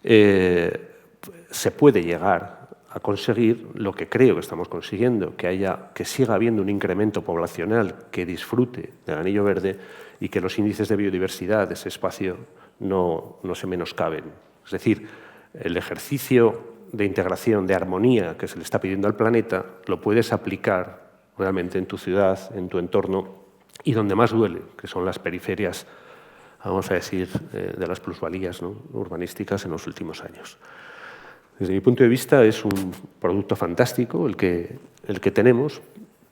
se puede llegar a conseguir lo que creo que estamos consiguiendo, que siga habiendo un incremento poblacional que disfrute del anillo verde y que los índices de biodiversidad de ese espacio no se menoscaben. Es decir, el ejercicio de integración, de armonía que se le está pidiendo al planeta, lo puedes aplicar realmente en tu ciudad, en tu entorno, y donde más duele, que son las periferias, vamos a decir, de las plusvalías, ¿no?, urbanísticas en los últimos años. Desde mi punto de vista es un producto fantástico el que tenemos,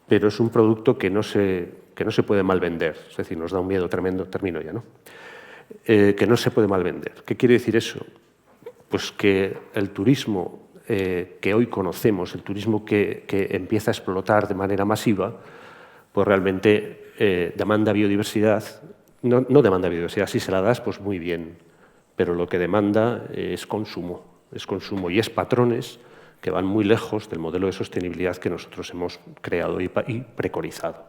pero es un producto que no se puede mal vender. Es decir, nos da un miedo tremendo, termino ya, ¿no? Que no se puede mal vender. ¿Qué quiere decir eso? Pues que el turismo que hoy conocemos, el turismo que empieza a explotar de manera masiva, pues realmente demanda biodiversidad. No demanda biodiversidad, si se la das, pues muy bien, pero lo que demanda es consumo y es patrones que van muy lejos del modelo de sostenibilidad que nosotros hemos creado y preconizado.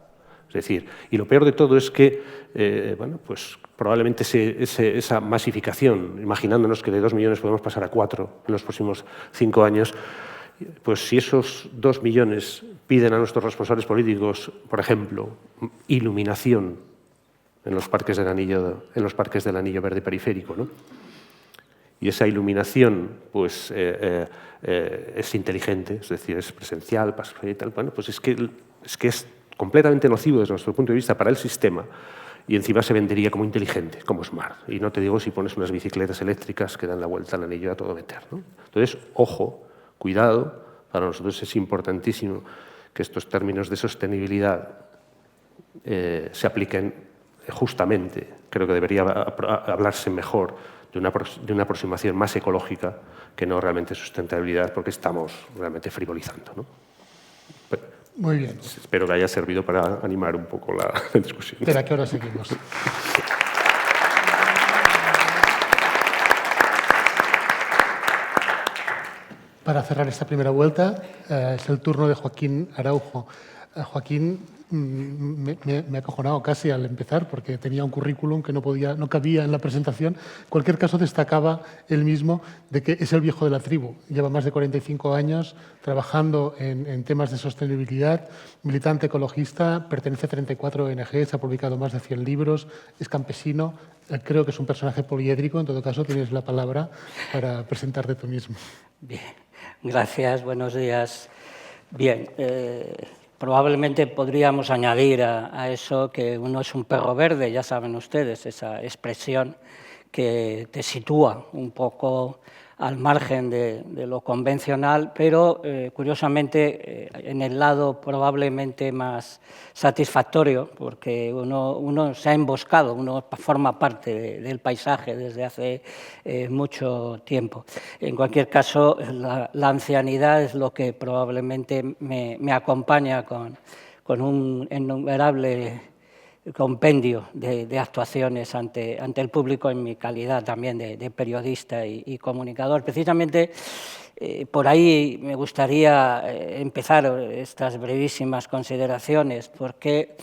Es decir, y lo peor de todo es que, bueno, pues probablemente esa masificación, imaginándonos que de 2 millones podemos pasar a 4 en los próximos 5 años, pues si esos 2 millones piden a nuestros responsables políticos, por ejemplo, iluminación en los parques del anillo verde periférico, ¿no? Y esa iluminación pues, es inteligente, es decir, es presencial, pasajera y tal. Bueno, pues es que es completamente nocivo desde nuestro punto de vista para el sistema y encima se vendería como inteligente, como smart. Y no te digo si pones unas bicicletas eléctricas que dan la vuelta al anillo a todo meter, ¿no? Entonces, ojo, cuidado, para nosotros es importantísimo que estos términos de sostenibilidad se apliquen justamente. Creo que debería hablarse mejor de una aproximación más ecológica que no realmente sustentabilidad, porque estamos realmente frivolizando, ¿no? Muy bien. Espero que haya servido para animar un poco la discusión. Espera, que ahora seguimos. Para cerrar esta primera vuelta, es el turno de Joaquín Araujo. Joaquín me ha acojonado casi al empezar porque tenía un currículum que no cabía en la presentación. En cualquier caso, destacaba él mismo de que es el viejo de la tribu. Lleva más de 45 años trabajando en temas de sostenibilidad, militante ecologista, pertenece a 34 ONGs, ha publicado más de 100 libros, es campesino. Creo que es un personaje poliédrico. En todo caso, tienes la palabra para presentarte tú mismo. Bien, gracias, buenos días. Bien, probablemente podríamos añadir a eso que uno es un perro verde, ya saben ustedes, esa expresión que te sitúa un poco al margen de lo convencional, pero curiosamente en el lado probablemente más satisfactorio, porque uno se ha emboscado, uno forma parte del paisaje desde hace mucho tiempo. En cualquier caso, la ancianidad es lo que probablemente me acompaña con un innumerable compendio de actuaciones ante el público en mi calidad también de periodista y comunicador. Precisamente por ahí me gustaría empezar estas brevísimas consideraciones, porque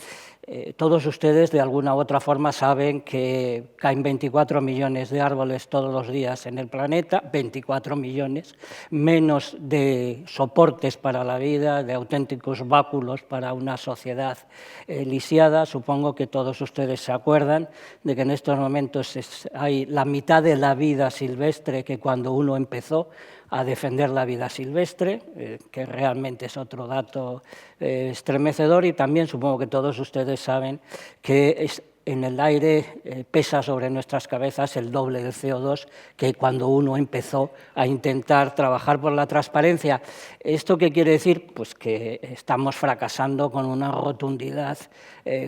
todos ustedes de alguna u otra forma saben que caen 24 millones de árboles todos los días en el planeta, 24 millones, menos de soportes para la vida, de auténticos báculos para una sociedad lisiada. Supongo que todos ustedes se acuerdan de que en estos momentos hay la mitad de la vida silvestre que cuando uno empezó a defender la vida silvestre, que realmente es otro dato estremecedor, y también supongo que todos ustedes saben que en el aire pesa sobre nuestras cabezas el doble del CO2 que cuando uno empezó a intentar trabajar por la transparencia. ¿Esto qué quiere decir? Pues que estamos fracasando con una rotundidad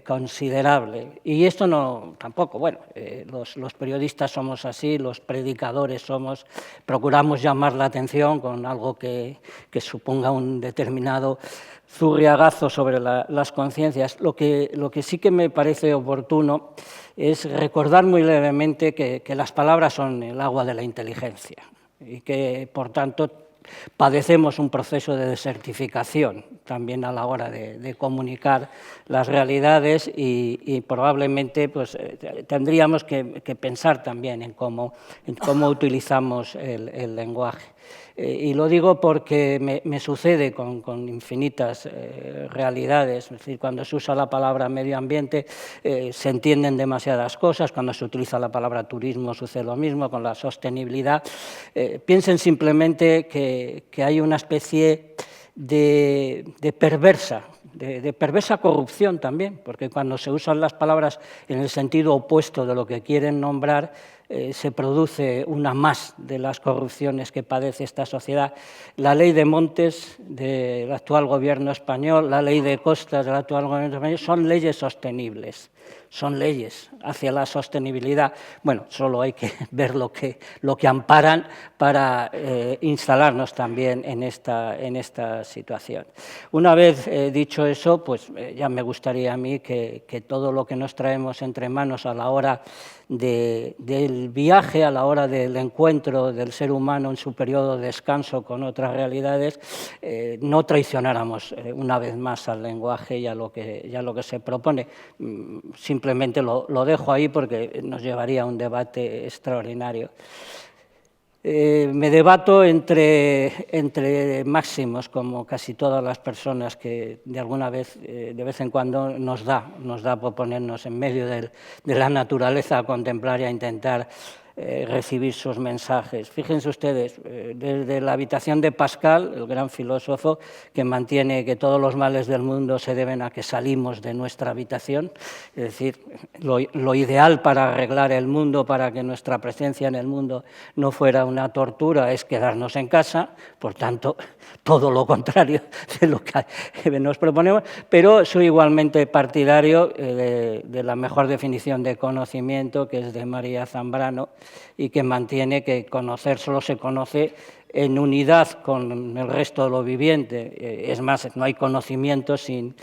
considerable. Y esto no, tampoco, bueno, los periodistas somos así, los predicadores procuramos llamar la atención con algo que suponga un determinado zurriagazo sobre las conciencias. Lo que sí que me parece oportuno es recordar muy levemente que las palabras son el agua de la inteligencia y que, por tanto, padecemos un proceso de desertificación también a la hora de comunicar las realidades y probablemente pues, tendríamos que pensar también en cómo utilizamos el lenguaje. Y lo digo porque me sucede con infinitas realidades. Es decir, cuando se usa la palabra medio ambiente se entienden demasiadas cosas. Cuando se utiliza la palabra turismo sucede lo mismo con la sostenibilidad. Piensen simplemente que hay una especie de perversa corrupción también, porque cuando se usan las palabras en el sentido opuesto de lo que quieren nombrar, se produce una más de las corrupciones que padece esta sociedad. La ley de montes del actual gobierno español, la ley de costas del actual gobierno español, son leyes sostenibles, son leyes hacia la sostenibilidad. Bueno, solo hay que ver lo que amparan para instalarnos también en esta situación. Una vez dicho eso, pues ya me gustaría a mí que todo lo que nos traemos entre manos a la hora del viaje, a la hora del encuentro del ser humano en su periodo de descanso con otras realidades, no traicionáramos una vez más al lenguaje y a lo que se propone. Simplemente lo dejo ahí porque nos llevaría a un debate extraordinario. Me debato entre máximos, como casi todas las personas que de vez en cuando nos da por ponernos en medio de la naturaleza a contemplar y a intentar recibir sus mensajes. Fíjense ustedes, desde la habitación de Pascal, el gran filósofo que mantiene que todos los males del mundo se deben a que salimos de nuestra habitación, es decir, lo ideal para arreglar el mundo, para que nuestra presencia en el mundo no fuera una tortura, es quedarnos en casa, por tanto, todo lo contrario de lo que nos proponemos, pero soy igualmente partidario de la mejor definición de conocimiento, que es de María Zambrano, y que mantiene que conocer solo se conoce en unidad con el resto de lo viviente. Es más, no hay conocimiento sin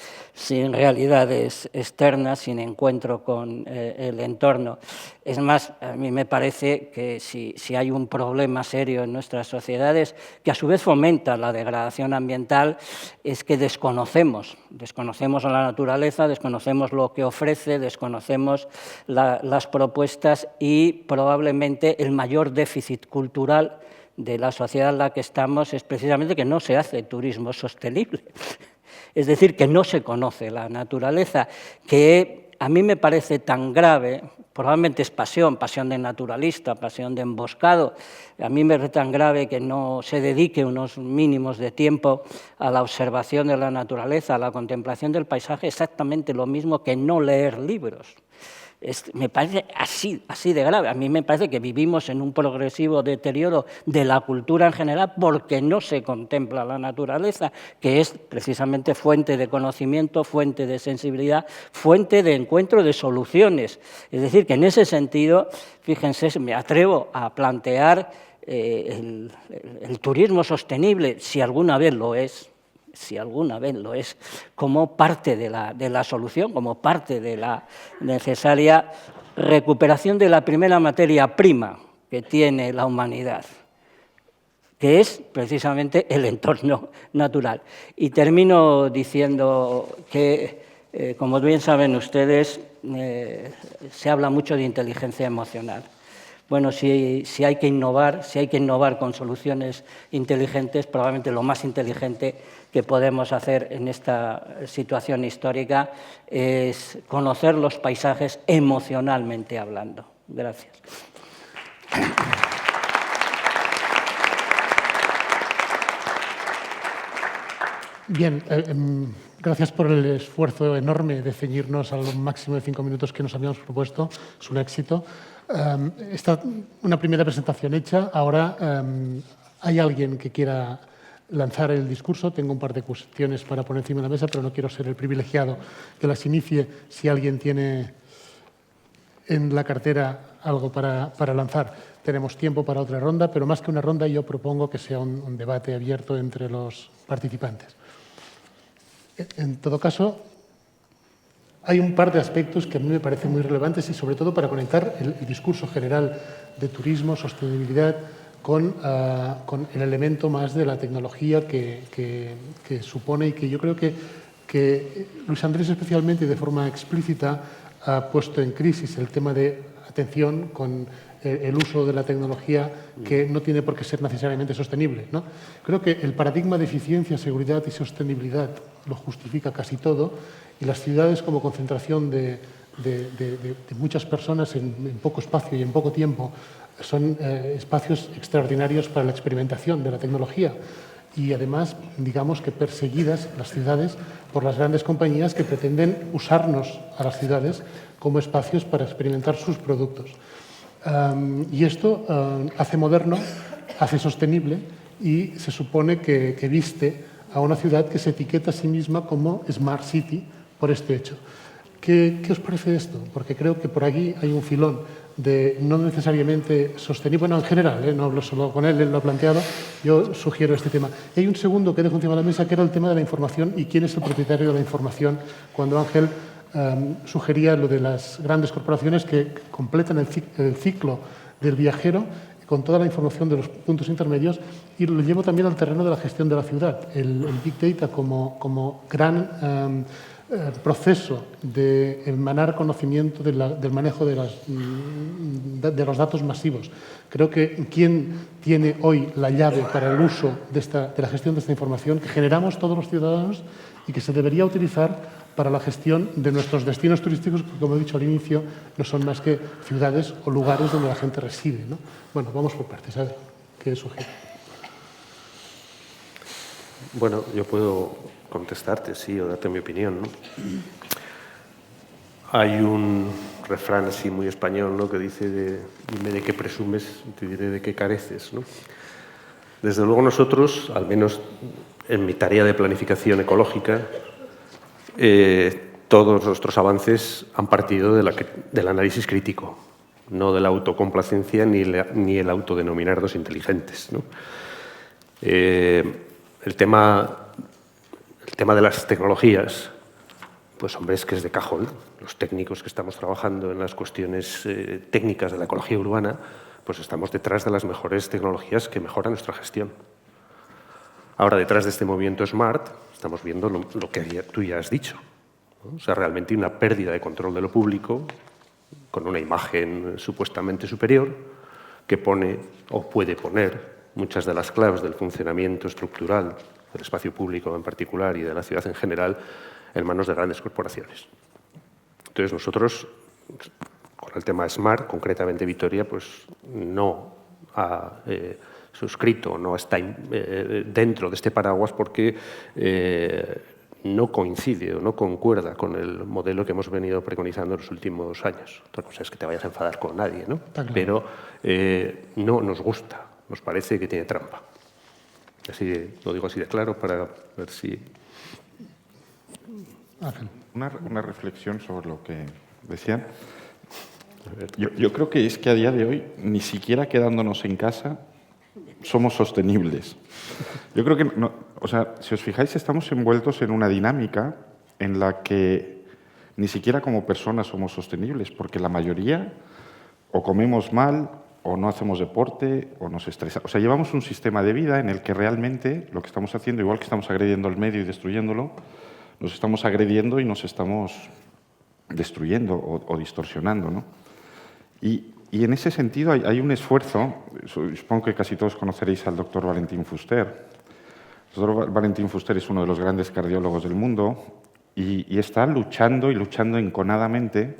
realidades externas, sin encuentro con el entorno. Es más, a mí me parece que si hay un problema serio en nuestras sociedades, que a su vez fomenta la degradación ambiental, es que desconocemos a la naturaleza, desconocemos lo que ofrece, desconocemos las propuestas y probablemente el mayor déficit cultural de la sociedad en la que estamos es precisamente que no se hace turismo sostenible. Es decir, que no se conoce la naturaleza, que a mí me parece tan grave, probablemente es pasión de naturalista, pasión de emboscado, a mí me parece tan grave que no se dedique unos mínimos de tiempo a la observación de la naturaleza, a la contemplación del paisaje, exactamente lo mismo que no leer libros. Me parece así de grave. A mí me parece que vivimos en un progresivo deterioro de la cultura en general porque no se contempla la naturaleza, que es precisamente fuente de conocimiento, fuente de sensibilidad, fuente de encuentro de soluciones. Es decir, que en ese sentido, fíjense, me atrevo a plantear el turismo sostenible, si alguna vez lo es, como parte de la solución, como parte de la necesaria recuperación de la primera materia prima que tiene la humanidad, que es precisamente el entorno natural. Y termino diciendo que, como bien saben ustedes, se habla mucho de inteligencia emocional. Bueno, si hay que innovar con soluciones inteligentes, probablemente lo más inteligente que podemos hacer en esta situación histórica es conocer los paisajes emocionalmente hablando. Gracias. Bien, gracias por el esfuerzo enorme de ceñirnos al máximo de 5 minutos que nos habíamos propuesto. Es un éxito. Está una primera presentación hecha. Ahora hay alguien que quiera lanzar el discurso. Tengo un par de cuestiones para poner encima de la mesa, pero no quiero ser el privilegiado que las inicie. Si alguien tiene en la cartera algo para lanzar, tenemos tiempo para otra ronda, pero más que una ronda yo propongo que sea un debate abierto entre los participantes. En todo caso, hay un par de aspectos que a mí me parecen muy relevantes y sobre todo para conectar el discurso general de turismo, sostenibilidad, con el elemento más de la tecnología que supone y que yo creo que Luis Andrés especialmente y de forma explícita ha puesto en crisis el tema de atención con el uso de la tecnología que no tiene por qué ser necesariamente sostenible, ¿no? Creo que el paradigma de eficiencia, seguridad y sostenibilidad lo justifica casi todo y las ciudades como concentración de muchas personas en poco espacio y en poco tiempo son espacios extraordinarios para la experimentación de la tecnología y además, digamos que perseguidas las ciudades por las grandes compañías que pretenden usarnos a las ciudades como espacios para experimentar sus productos. Y esto hace moderno, hace sostenible y se supone que viste a una ciudad que se etiqueta a sí misma como Smart City por este hecho. ¿Qué os parece esto? Porque creo que por aquí hay un filón de no necesariamente sostenible, bueno, en general, no hablo solo con él lo ha planteado, yo sugiero este tema. Y hay un segundo que dejo encima de la mesa, que era el tema de la información y quién es el propietario de la información, cuando Ángel sugería lo de las grandes corporaciones que completan el ciclo del viajero con toda la información de los puntos intermedios y lo llevo también al terreno de la gestión de la ciudad, el Big Data como gran proceso de emanar conocimiento del manejo de los datos masivos. Creo que quien tiene hoy la llave para el uso de la gestión de esta información que generamos todos los ciudadanos y que se debería utilizar para la gestión de nuestros destinos turísticos, que, como he dicho al inicio, no son más que ciudades o lugares donde la gente reside, ¿no? Bueno, vamos por partes, a ver qué sugiere. Bueno, yo puedo contestarte, sí, o darte mi opinión, ¿no? Hay un refrán así muy español, ¿no?, que dice dime de qué presumes, te diré de qué careces, ¿no? Desde luego nosotros, al menos en mi tarea de planificación ecológica, todos nuestros avances han partido del análisis crítico, no de la autocomplacencia ni el autodenominarnos inteligentes, ¿no? El tema de las tecnologías, pues hombre, es que es de cajón. Los técnicos que estamos trabajando en las cuestiones técnicas de la ecología urbana, pues estamos detrás de las mejores tecnologías que mejoran nuestra gestión. Ahora, detrás de este movimiento SMART, estamos viendo lo que tú ya has dicho, ¿no? O sea, realmente una pérdida de control de lo público con una imagen supuestamente superior que pone o puede poner muchas de las claves del funcionamiento estructural del espacio público en particular y de la ciudad en general en manos de grandes corporaciones. Entonces, nosotros, con el tema SMART, concretamente Vitoria, pues no ha suscrito, no está dentro de este paraguas porque no coincide o no concuerda con el modelo que hemos venido preconizando en los últimos años. Otra cosa es que te vayas a enfadar con nadie, ¿no? Pero no nos gusta. Nos parece que tiene trampa. Así, lo digo así de claro para ver si... Una reflexión sobre lo que decían. Yo creo que es que a día de hoy, ni siquiera quedándonos en casa, somos sostenibles. Yo creo que, o sea, si os fijáis, estamos envueltos en una dinámica en la que ni siquiera como personas somos sostenibles, porque la mayoría o comemos mal, o no hacemos deporte, o nos estresamos. O sea, llevamos un sistema de vida en el que realmente lo que estamos haciendo, igual que estamos agrediendo el medio y destruyéndolo, nos estamos agrediendo y nos estamos destruyendo o distorsionando, ¿no? Y en ese sentido hay un esfuerzo, supongo que casi todos conoceréis al doctor Valentín Fuster. El doctor Valentín Fuster es uno de los grandes cardiólogos del mundo y está luchando y luchando enconadamente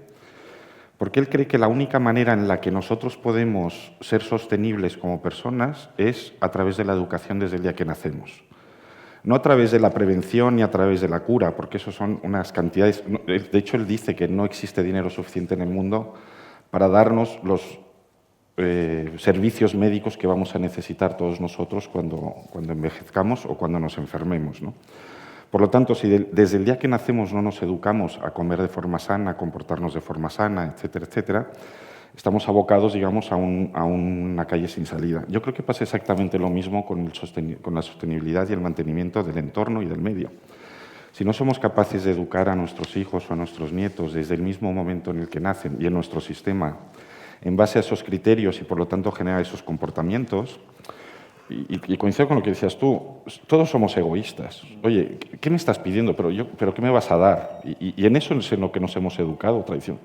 porque él cree que la única manera en la que nosotros podemos ser sostenibles como personas es a través de la educación desde el día que nacemos. No a través de la prevención ni a través de la cura, porque eso son unas cantidades... De hecho, él dice que no existe dinero suficiente en el mundo para darnos los servicios médicos que vamos a necesitar todos nosotros cuando envejezcamos o cuando nos enfermemos, ¿no? Por lo tanto, si desde el día que nacemos no nos educamos a comer de forma sana, a comportarnos de forma sana, etcétera, etcétera, estamos abocados, digamos, a una calle sin salida. Yo creo que pasa exactamente lo mismo con la sostenibilidad y el mantenimiento del entorno y del medio. Si no somos capaces de educar a nuestros hijos o a nuestros nietos desde el mismo momento en el que nacen y en nuestro sistema, en base a esos criterios y, por lo tanto, generar esos comportamientos, y coincido con lo que decías tú, todos somos egoístas. Oye, ¿qué me estás pidiendo? ¿Pero qué me vas a dar? Y en eso es en lo que nos hemos educado, tradición.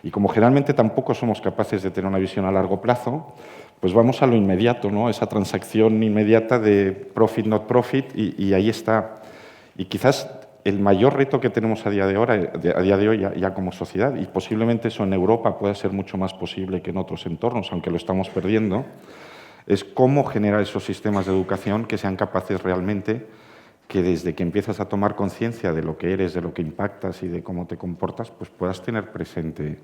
Y como generalmente tampoco somos capaces de tener una visión a largo plazo, pues vamos a lo inmediato, ¿no? Esa transacción inmediata de profit, not profit, y ahí está. Y quizás el mayor reto que tenemos a día de hoy ya como sociedad, y posiblemente eso en Europa pueda ser mucho más posible que en otros entornos, aunque lo estamos perdiendo, es cómo generar esos sistemas de educación que sean capaces realmente que desde que empiezas a tomar conciencia de lo que eres, de lo que impactas y de cómo te comportas, pues puedas tener presente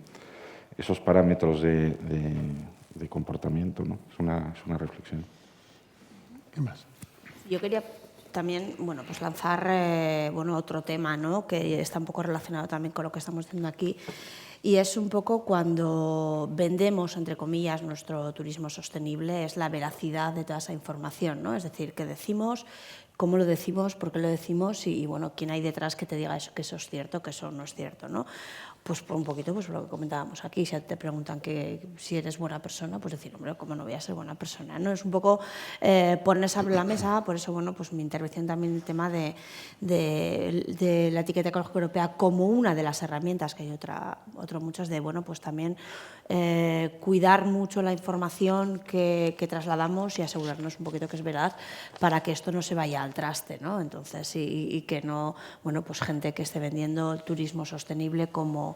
esos parámetros de comportamiento, ¿no? Es una reflexión. ¿Qué más? Yo quería también, bueno, pues lanzar otro tema, ¿no?, que está un poco relacionado también con lo que estamos diciendo aquí, y es un poco cuando vendemos, entre comillas, nuestro turismo sostenible, es la veracidad de toda esa información, ¿no? Es decir, que decimos cómo lo decimos, por qué lo decimos y bueno, quién hay detrás que te diga eso, que eso es cierto, que eso no es cierto, ¿no? Pues por un poquito pues lo que comentábamos aquí, si te preguntan que si eres buena persona, pues decir, hombre, ¿cómo no voy a ser buena persona? ¿No? Es un poco poner sobre la mesa, por eso, bueno, pues mi intervención también el tema de la etiqueta ecológica europea como una de las herramientas, que hay otro muchas de, bueno, pues también cuidar mucho la información que trasladamos y asegurarnos un poquito que es verdad para que esto no se vaya al traste, ¿no? Entonces, y que no, bueno, pues gente que esté vendiendo el turismo sostenible como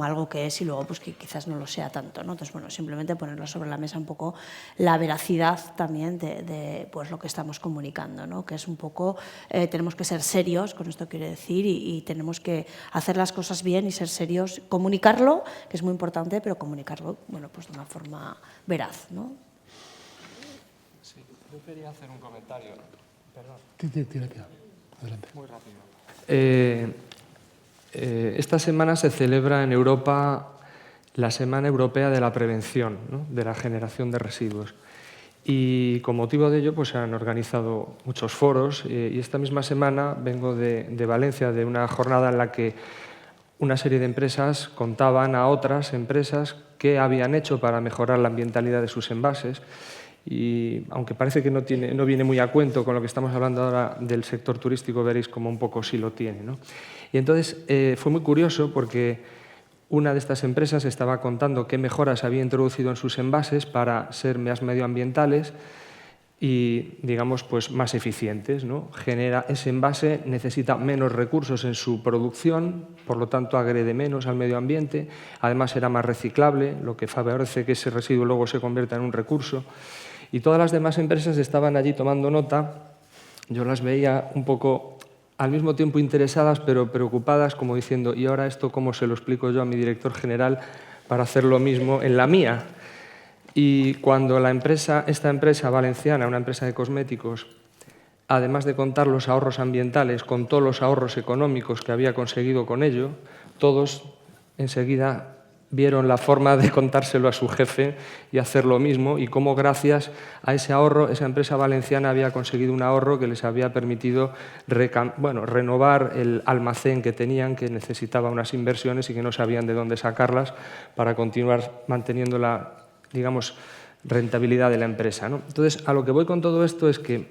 algo que es y luego pues que quizás no lo sea tanto, ¿no? Entonces, bueno, simplemente ponerlo sobre la mesa un poco la veracidad también de pues lo que estamos comunicando, ¿no? Que es un poco, tenemos que ser serios, con esto quiero decir, y tenemos que hacer las cosas bien y ser serios, comunicarlo, que es muy importante, pero comunicarlo, bueno, pues de una forma veraz, ¿no? Sí, yo quería hacer un comentario. Perdón. Tira, adelante. Muy rápido. Esta semana se celebra en Europa la Semana Europea de la Prevención, ¿no?, de la generación de residuos. Y con motivo de ello pues, se han organizado muchos foros y esta misma semana vengo de Valencia, de una jornada en la que una serie de empresas contaban a otras empresas qué habían hecho para mejorar la ambientalidad de sus envases. Y aunque parece que no viene muy a cuento con lo que estamos hablando ahora del sector turístico, veréis como un poco sí lo tiene, ¿no? Y entonces fue muy curioso porque una de estas empresas estaba contando qué mejoras había introducido en sus envases para ser más medioambientales y, digamos, pues más eficientes, ¿no? Ese envase necesita menos recursos en su producción, por lo tanto agrede menos al medio ambiente, además era más reciclable, lo que favorece que ese residuo luego se convierta en un recurso. Y todas las demás empresas estaban allí tomando nota, yo las veía un poco al mismo tiempo interesadas pero preocupadas, como diciendo, ¿y ahora esto cómo se lo explico yo a mi director general para hacer lo mismo en la mía? Y cuando esta empresa valenciana, una empresa de cosméticos, además de contar los ahorros ambientales, contó los ahorros económicos que había conseguido con ello, todos enseguida vieron la forma de contárselo a su jefe y hacer lo mismo y cómo gracias a ese ahorro esa empresa valenciana había conseguido un ahorro que les había permitido renovar el almacén que tenían, que necesitaba unas inversiones y que no sabían de dónde sacarlas para continuar manteniendo la, digamos, rentabilidad de la empresa, ¿no? Entonces, a lo que voy con todo esto es que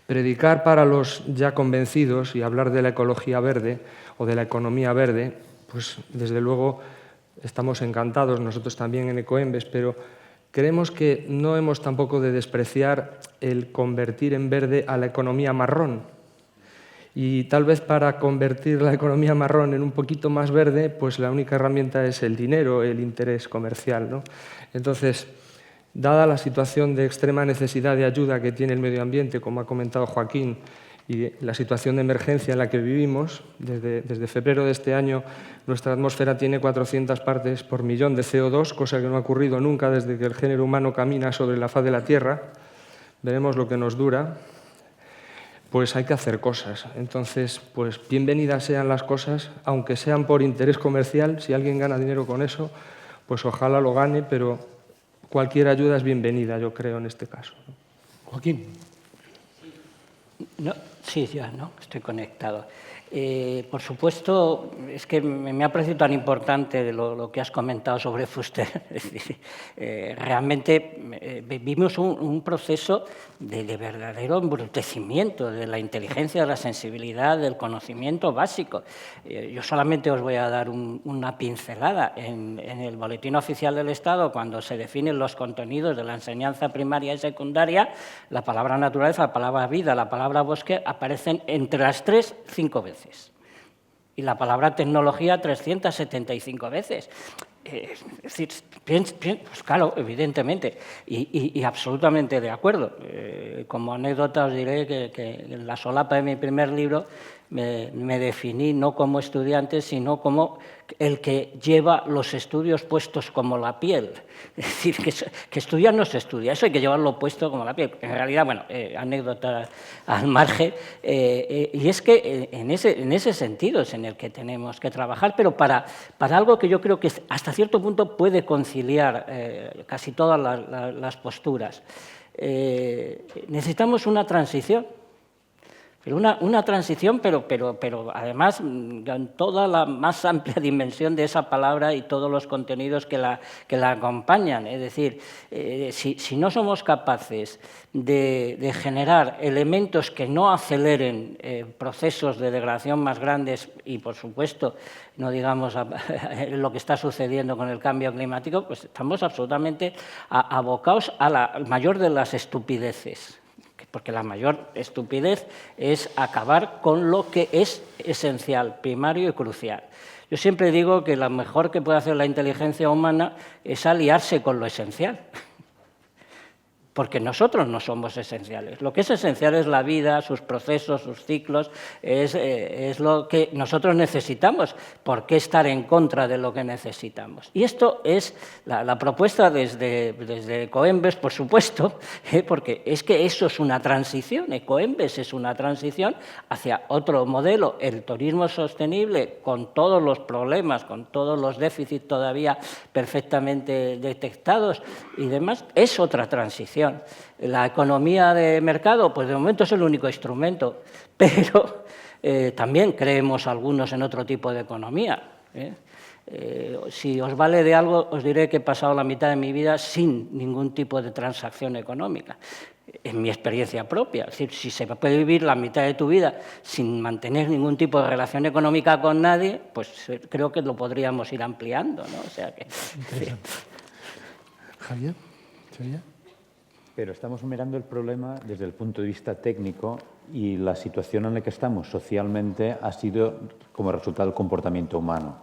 predicar para los ya convencidos y hablar de la ecología verde o de la economía verde, pues desde luego estamos encantados, nosotros también en Ecoembes, pero creemos que no hemos tampoco de despreciar el convertir en verde a la economía marrón. Y tal vez para convertir la economía marrón en un poquito más verde, pues la única herramienta es el dinero, el interés comercial, ¿no? Entonces, dada la situación de extrema necesidad de ayuda que tiene el medio ambiente, como ha comentado Joaquín, y la situación de emergencia en la que vivimos, desde febrero de este año nuestra atmósfera tiene 400 partes por millón de CO2, cosa que no ha ocurrido nunca desde que el género humano camina sobre la faz de la Tierra. Veremos lo que nos dura. Pues hay que hacer cosas. Entonces, pues bienvenidas sean las cosas, aunque sean por interés comercial. Si alguien gana dinero con eso, pues ojalá lo gane, pero cualquier ayuda es bienvenida, yo creo, en este caso. Joaquín. No, sí, ya, ¿no? Estoy conectado. Por supuesto, es que me ha parecido tan importante lo que has comentado sobre Fuster. Es decir, realmente vivimos un proceso de verdadero embrutecimiento de la inteligencia, de la sensibilidad, del conocimiento básico. Yo solamente os voy a dar una pincelada. En el Boletín Oficial del Estado, cuando se definen los contenidos de la enseñanza primaria y secundaria, la palabra naturaleza, la palabra vida, la palabra bosque aparecen entre las 5 veces. Y la palabra tecnología 375 veces. Es decir, pues claro, evidentemente, y absolutamente de acuerdo. Como anécdota os diré que en la solapa de mi primer libro me definí no como estudiante, sino como el que lleva los estudios puestos como la piel. Es decir, que estudiar no se estudia, eso hay que llevarlo puesto como la piel. En realidad, bueno, anécdota al margen, y es que en ese sentido es en el que tenemos que trabajar, pero para algo que yo creo que hasta cierto punto puede conciliar casi todas las posturas. Necesitamos una transición. Pero una transición, pero además en toda la más amplia dimensión de esa palabra y todos los contenidos que la acompañan. Es decir, si no somos capaces de generar elementos que no aceleren procesos de degradación más grandes y, por supuesto, no digamos lo que está sucediendo con el cambio climático, pues estamos absolutamente abocados a la mayor de las estupideces. Porque la mayor estupidez es acabar con lo que es esencial, primario y crucial. Yo siempre digo que lo mejor que puede hacer la inteligencia humana es aliarse con lo esencial. Porque nosotros no somos esenciales. Lo que es esencial es la vida, sus procesos, sus ciclos, es lo que nosotros necesitamos. ¿Por qué estar en contra de lo que necesitamos? Y esto es la propuesta desde Ecoembes, por supuesto, porque es que eso es una transición. Ecoembes es una transición hacia otro modelo, el turismo sostenible, con todos los problemas, con todos los déficits todavía perfectamente detectados y demás, es otra transición. La economía de mercado, pues de momento es el único instrumento, pero también creemos algunos en otro tipo de economía. Si os vale de algo, os diré que he pasado la mitad de mi vida sin ningún tipo de transacción económica, en mi experiencia propia. Es decir, si se puede vivir la mitad de tu vida sin mantener ningún tipo de relación económica con nadie, pues creo que lo podríamos ir ampliando, ¿no? O sea que, Javier, ¿sería? Pero estamos mirando el problema desde el punto de vista técnico y la situación en la que estamos socialmente ha sido como resultado del comportamiento humano.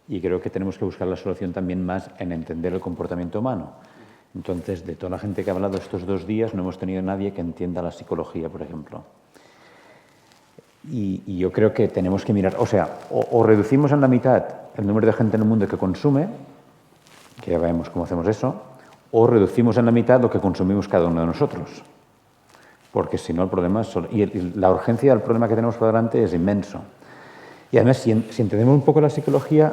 Y creo que tenemos que buscar la solución también más en entender el comportamiento humano. Entonces, de toda la gente que ha hablado estos 2 días, no hemos tenido nadie que entienda la psicología, por ejemplo. Y yo creo que tenemos que mirar, o sea, o reducimos en la mitad el número de gente en el mundo que consume, que ya vemos cómo hacemos eso, o reducimos en la mitad lo que consumimos cada uno de nosotros. Porque si no, el problema es... Y la urgencia del problema que tenemos por delante es inmenso. Y además, si entendemos un poco la psicología,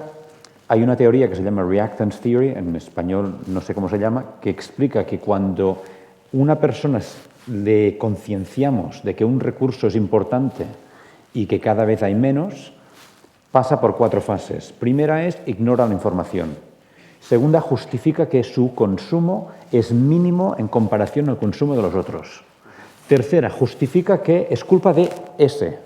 hay una teoría que se llama Reactance Theory, en español no sé cómo se llama, que explica que cuando una persona le concienciamos de que un recurso es importante y que cada vez hay menos, pasa por 4 fases. Primera es ignora la información. Segunda, justifica que su consumo es mínimo en comparación al consumo de los otros. Tercera, justifica que es culpa de ese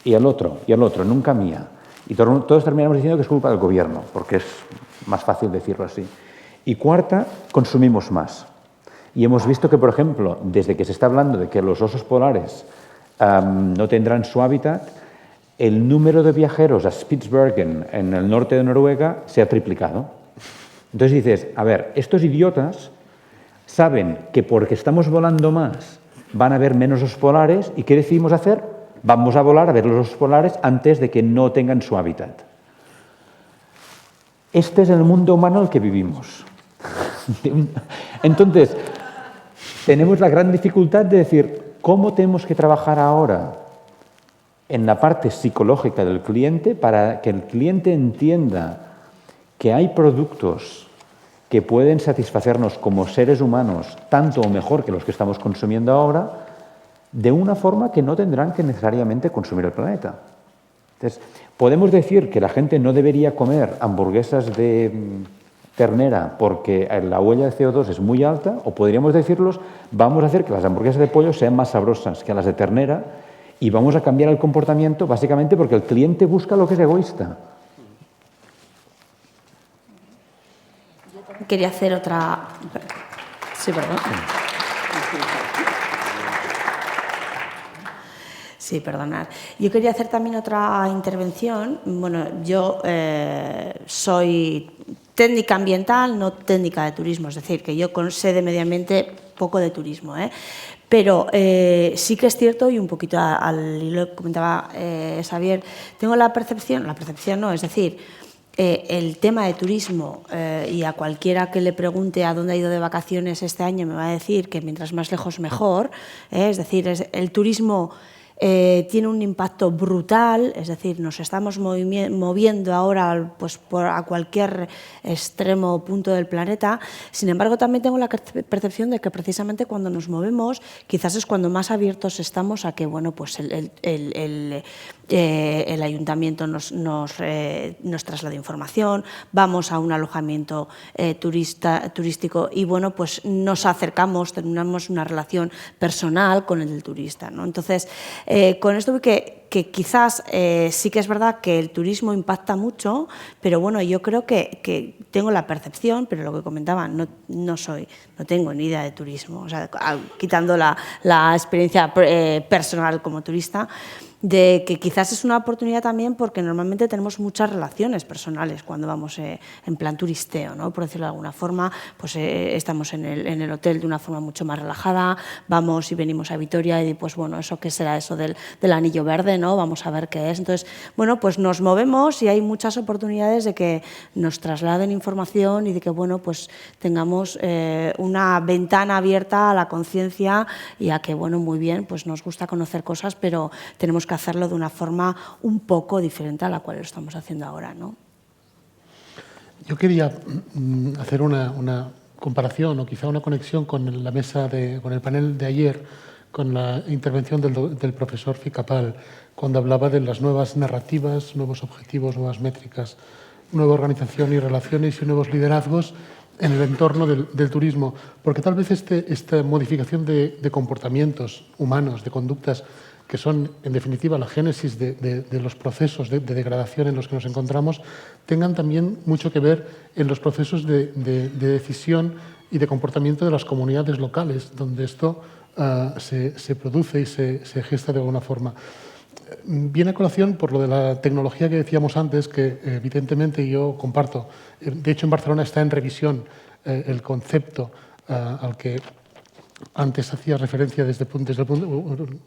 y el otro, nunca mía. Y todos terminamos diciendo que es culpa del gobierno, porque es más fácil decirlo así. Y cuarta, consumimos más. Y hemos visto que, por ejemplo, desde que se está hablando de que los osos polares no tendrán su hábitat, el número de viajeros a Spitsbergen, en el norte de Noruega, se ha triplicado. Entonces dices, a ver, estos idiotas saben que porque estamos volando más van a haber menos osos polares y ¿qué decidimos hacer? Vamos a volar a ver los osos polares antes de que no tengan su hábitat. Este es el mundo humano en el que vivimos. Entonces, tenemos la gran dificultad de decir, ¿cómo tenemos que trabajar ahora en la parte psicológica del cliente para que el cliente entienda que hay productos que pueden satisfacernos como seres humanos tanto o mejor que los que estamos consumiendo ahora, de una forma que no tendrán que necesariamente consumir el planeta? Entonces, podemos decir que la gente no debería comer hamburguesas de ternera porque la huella de CO2 es muy alta, o podríamos decirlos, vamos a hacer que las hamburguesas de pollo sean más sabrosas que las de ternera y vamos a cambiar el comportamiento básicamente porque el cliente busca lo que es egoísta. Quería hacer otra... Sí, perdón. Sí, perdonad. Yo quería hacer también otra intervención. Bueno, yo soy técnica ambiental, no técnica de turismo, es decir, que yo sé de medio ambiente, poco de turismo, pero sí que es cierto, y un poquito al hilo que comentaba Xavier, tengo la percepción no, es decir, el tema de turismo, y a cualquiera que le pregunte a dónde ha ido de vacaciones este año me va a decir que mientras más lejos mejor, es decir, el turismo tiene un impacto brutal, es decir, nos estamos moviendo ahora pues, a cualquier extremo o punto del planeta. Sin embargo, también tengo la percepción de que precisamente cuando nos movemos, quizás es cuando más abiertos estamos a que bueno, pues el ayuntamiento nos traslade información, vamos a un alojamiento turístico y bueno, pues nos acercamos, tenemos una relación personal con el turista, ¿no? Entonces, con esto veo que quizás sí que es verdad que el turismo impacta mucho, pero bueno, yo creo que tengo la percepción, pero lo que comentaba, no tengo ni idea de turismo, o sea, quitando la experiencia personal como turista, de que quizás es una oportunidad también porque normalmente tenemos muchas relaciones personales cuando vamos en plan turisteo, ¿no? Por decirlo de alguna forma, pues estamos en el hotel de una forma mucho más relajada, vamos y venimos a Vitoria y pues bueno, ¿eso qué será eso del anillo verde, ¿no? Vamos a ver qué es. Entonces, bueno, pues nos movemos y hay muchas oportunidades de que nos trasladen información y de que, bueno, pues tengamos una ventana abierta a la conciencia y a que, bueno, muy bien, pues nos gusta conocer cosas, pero tenemos que hacerlo de una forma un poco diferente a la cual lo estamos haciendo ahora, ¿no? Yo quería hacer una comparación o quizá una conexión con la mesa, con el panel de ayer, con la intervención del profesor Ficapal, cuando hablaba de las nuevas narrativas, nuevos objetivos, nuevas métricas, nueva organización y relaciones y nuevos liderazgos en el entorno del turismo. Porque tal vez esta modificación de comportamientos humanos, de conductas, que son, en definitiva, la génesis de los procesos de degradación en los que nos encontramos, tengan también mucho que ver en los procesos de decisión y de comportamiento de las comunidades locales, donde esto se produce y se gesta de alguna forma. Viene a colación por lo de la tecnología que decíamos antes, que evidentemente yo comparto. De hecho, en Barcelona está en revisión el concepto al que antes hacía referencia desde el punto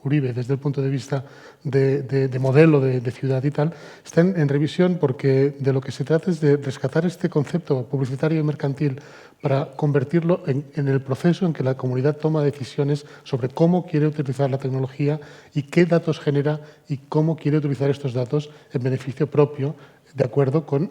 Uribe, desde el punto de vista de modelo de ciudad y tal, está en revisión porque de lo que se trata es de rescatar este concepto publicitario y mercantil para convertirlo en el proceso en que la comunidad toma decisiones sobre cómo quiere utilizar la tecnología y qué datos genera y cómo quiere utilizar estos datos en beneficio propio, de acuerdo con